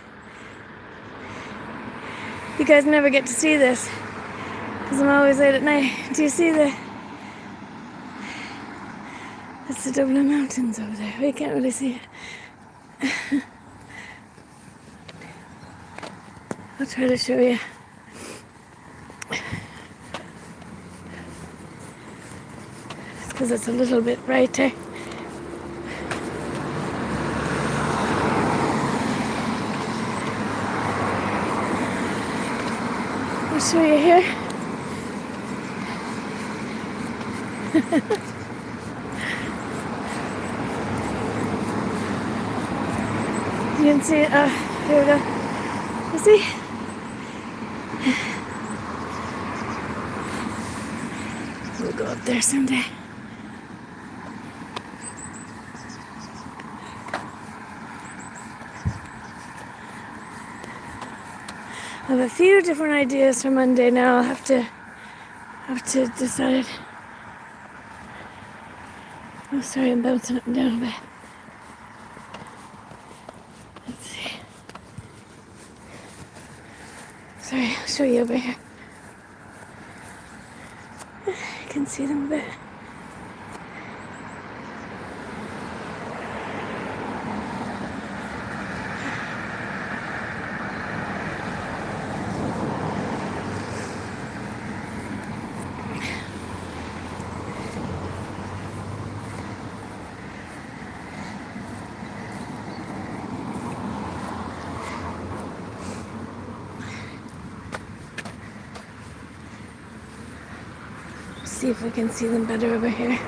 You guys never get to see this. Because I'm always late at night. Do you see the... That's the Dublin Mountains over there. We can't really see it. I'll try to show you. It's because it's a little bit brighter. I'll show you here. You can see it. Here we go. You see? We'll go up there someday. I have a few different ideas for Monday now. I'll have to decide. Oh, sorry, I'm bouncing up and down a bit. Let's see. Sorry, I'll show you over here. You can see them a bit. See if we can see them better over here.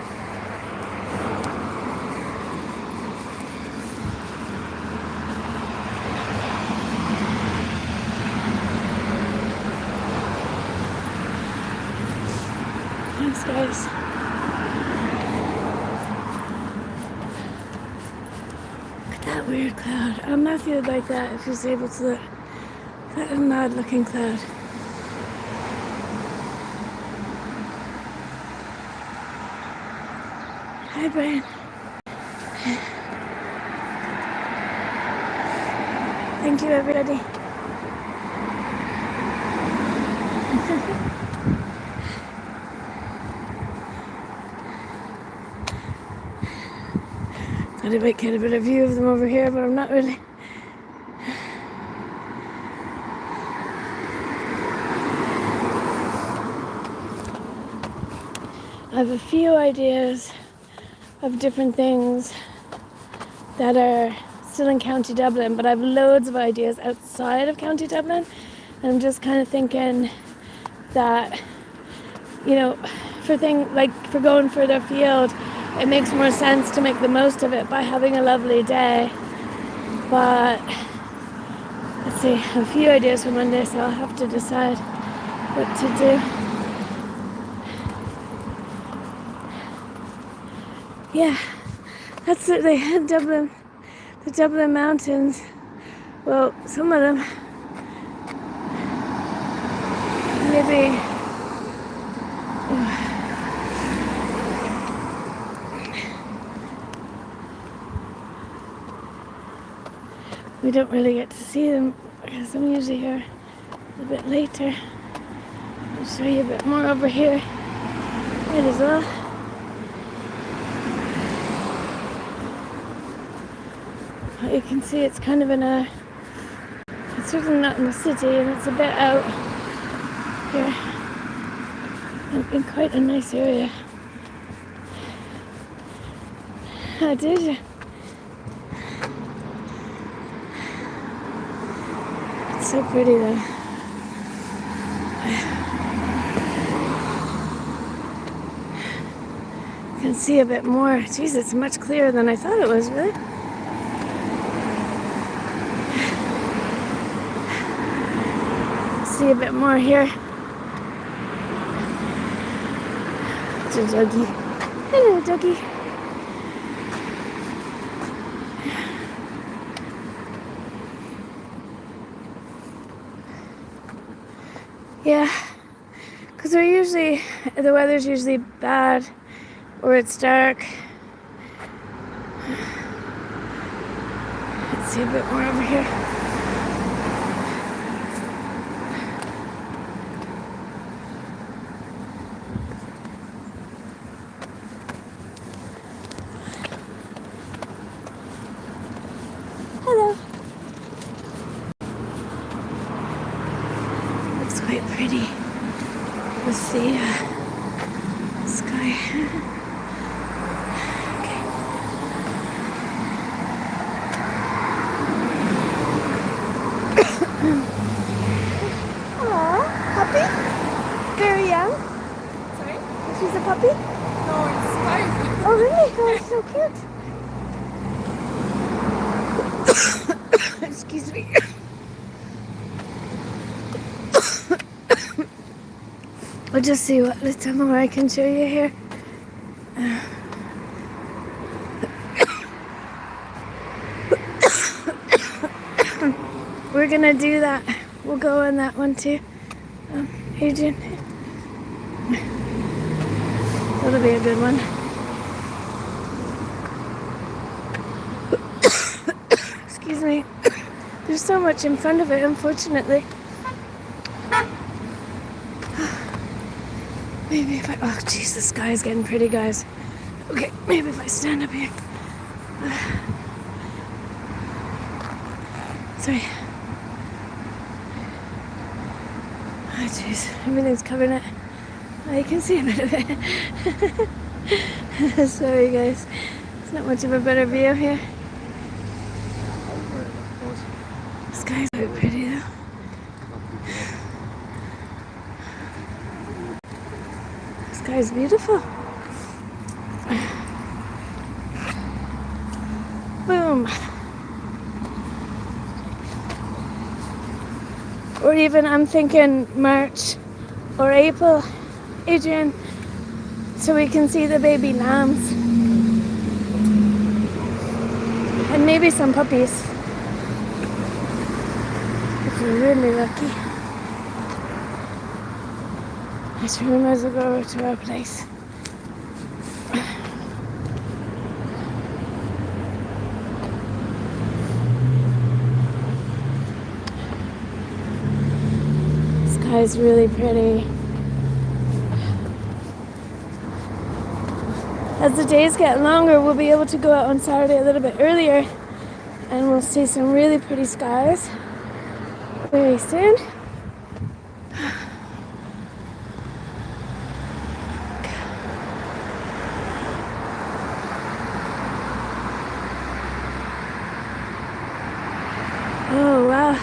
Thanks, guys. Look at that weird cloud. Matthew would like that if he's able to look. That is an odd looking cloud. Hi, Brian. Thank you, everybody. Thought I might get a better view of them over here, but I'm not really. I have a few ideas of different things that are still in County Dublin, but I have loads of ideas outside of County Dublin, and I'm just kind of thinking that, you know, for going further afield, it makes more sense to make the most of it by having a lovely day. But let's see, I have a few ideas for Monday, so I'll have to decide what to do. Yeah, that's it. They had the Dublin Mountains. Well, some of them. Maybe see. We don't really get to see them because I'm usually here a bit later. I'll show you a bit more over here. It is all. You can see it's kind of it's certainly not in the city, and it's a bit out here in quite a nice area. Oh, did you? It's so pretty though. You can see a bit more. Jeez, it's much clearer than I thought it was, really. See a bit more here. It's a doggy. Hello, doggy. Yeah, because the weather's usually bad or it's dark. Let's see a bit more over here. Hello. Looks quite pretty with the sky. Okay. Aww, puppy? Very young? Sorry? She's a puppy? No, it's 5. Oh really? Oh, it's so cute. Excuse me. I'll just see what little more I can show you here. We're gonna do that. We'll go on that one too. Adrian. That'll be a good one. Excuse me. There's so much in front of it, unfortunately. Maybe if oh jeez, the sky is getting pretty, guys. Okay, maybe if I stand up here. Sorry. Oh jeez, everything's covering it. Oh, you can see a bit of it. Sorry guys, it's not much of a better view here. The sky's quite pretty though. The sky's beautiful. Boom. Or even I'm thinking March or April, Adrian, so we can see the baby lambs and maybe some puppies if we're really lucky. I should we might as well go over to our place. It's really pretty. As the days get longer, we'll be able to go out on Saturday a little bit earlier and we'll see some really pretty skies very soon. Oh wow.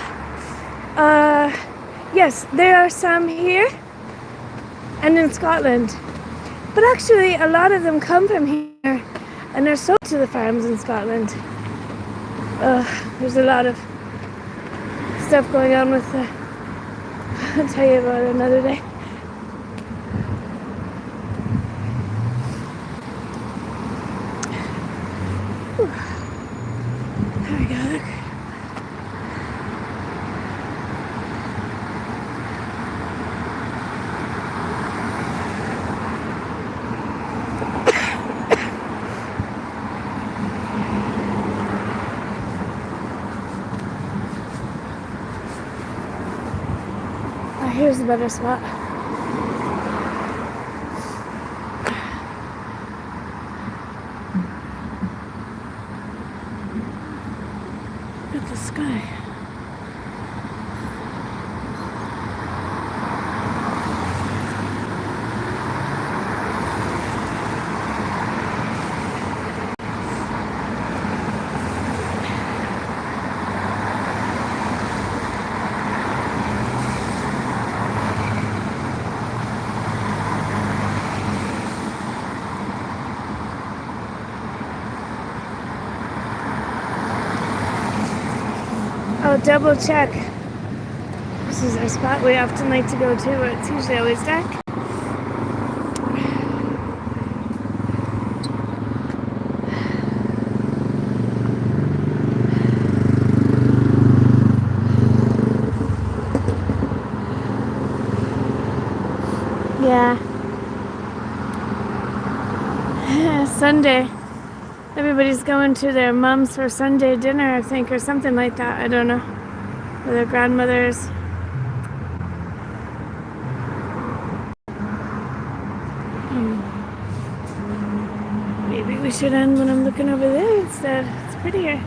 Yes, there are some here and in Scotland, but actually a lot of them come from here and they're sold to the farms in Scotland. There's a lot of stuff going on with the, I'll tell you about it another day. Whew. There we go, look. a better spot. Look at the sky. I'll double check. This is our spot we often like to go to, but it's usually always dark. Yeah. Sunday. Everybody's going to their mom's for Sunday dinner, I think, or something like that. I don't know. Or their grandmother's. Maybe we should end when I'm looking over there instead. It's prettier.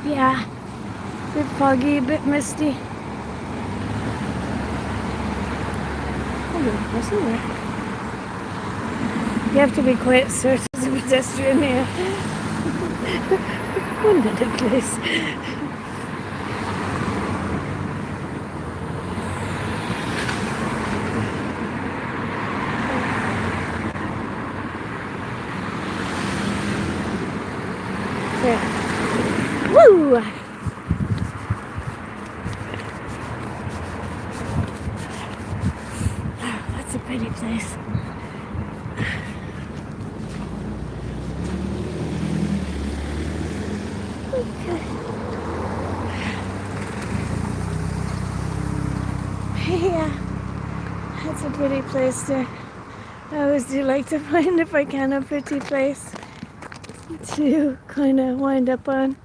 Yeah. A bit foggy, a bit misty. Oh, what's in there? You have to be quite sure there's a pedestrian here. One minute, please. There. Woo! That's a pretty place. Okay. Yeah, that's a pretty place to. I always do like to find, if I can, a pretty place to kind of wind up on.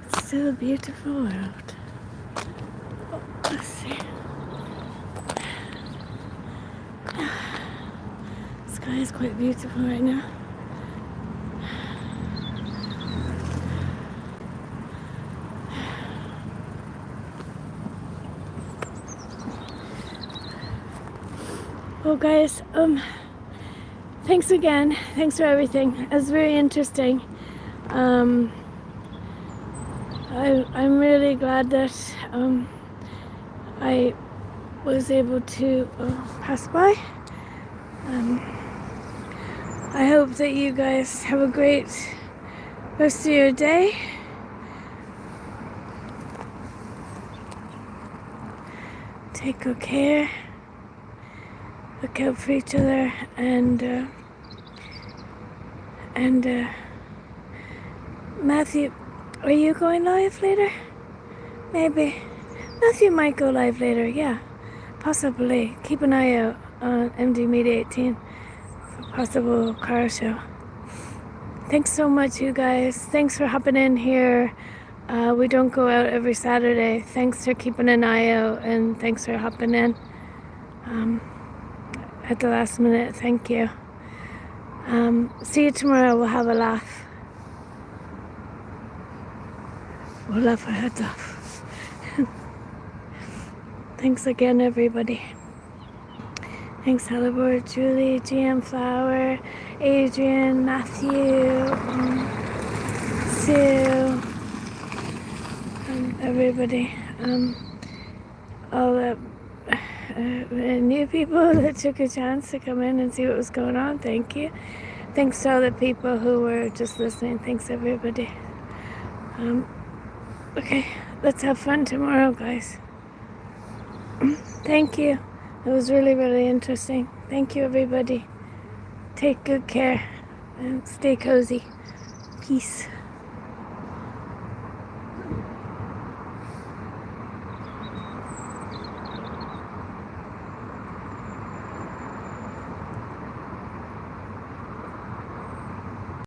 It's still a beautiful world. Oh, let's see. The sky is quite beautiful right now. Well, guys, thanks again. Thanks for everything. It was very interesting. I'm really glad that I was able to pass by. I hope that you guys have a great rest of your day. Take good care. Look out for each other, and Matthew, are you going live later? Maybe. Matthew might go live later, yeah. Possibly. Keep an eye out on MD Media 18 for possible car show. Thanks so much, you guys. Thanks for hopping in here. We don't go out every Saturday. Thanks for keeping an eye out, and thanks for hopping in. At the last minute, thank you. See you tomorrow. We'll have a laugh. We'll laugh our heads off. Thanks again, everybody. Thanks, Helleboard, Julie, GM Flower, Adrian, Matthew, Sue, everybody. All the new people that took a chance to come in and see what was going on. Thank you. Thanks to all the people who were just listening. Thanks, everybody. Okay, let's have fun tomorrow, guys. Thank you. It was really, really interesting. Thank you, everybody. Take good care and stay cozy. Peace.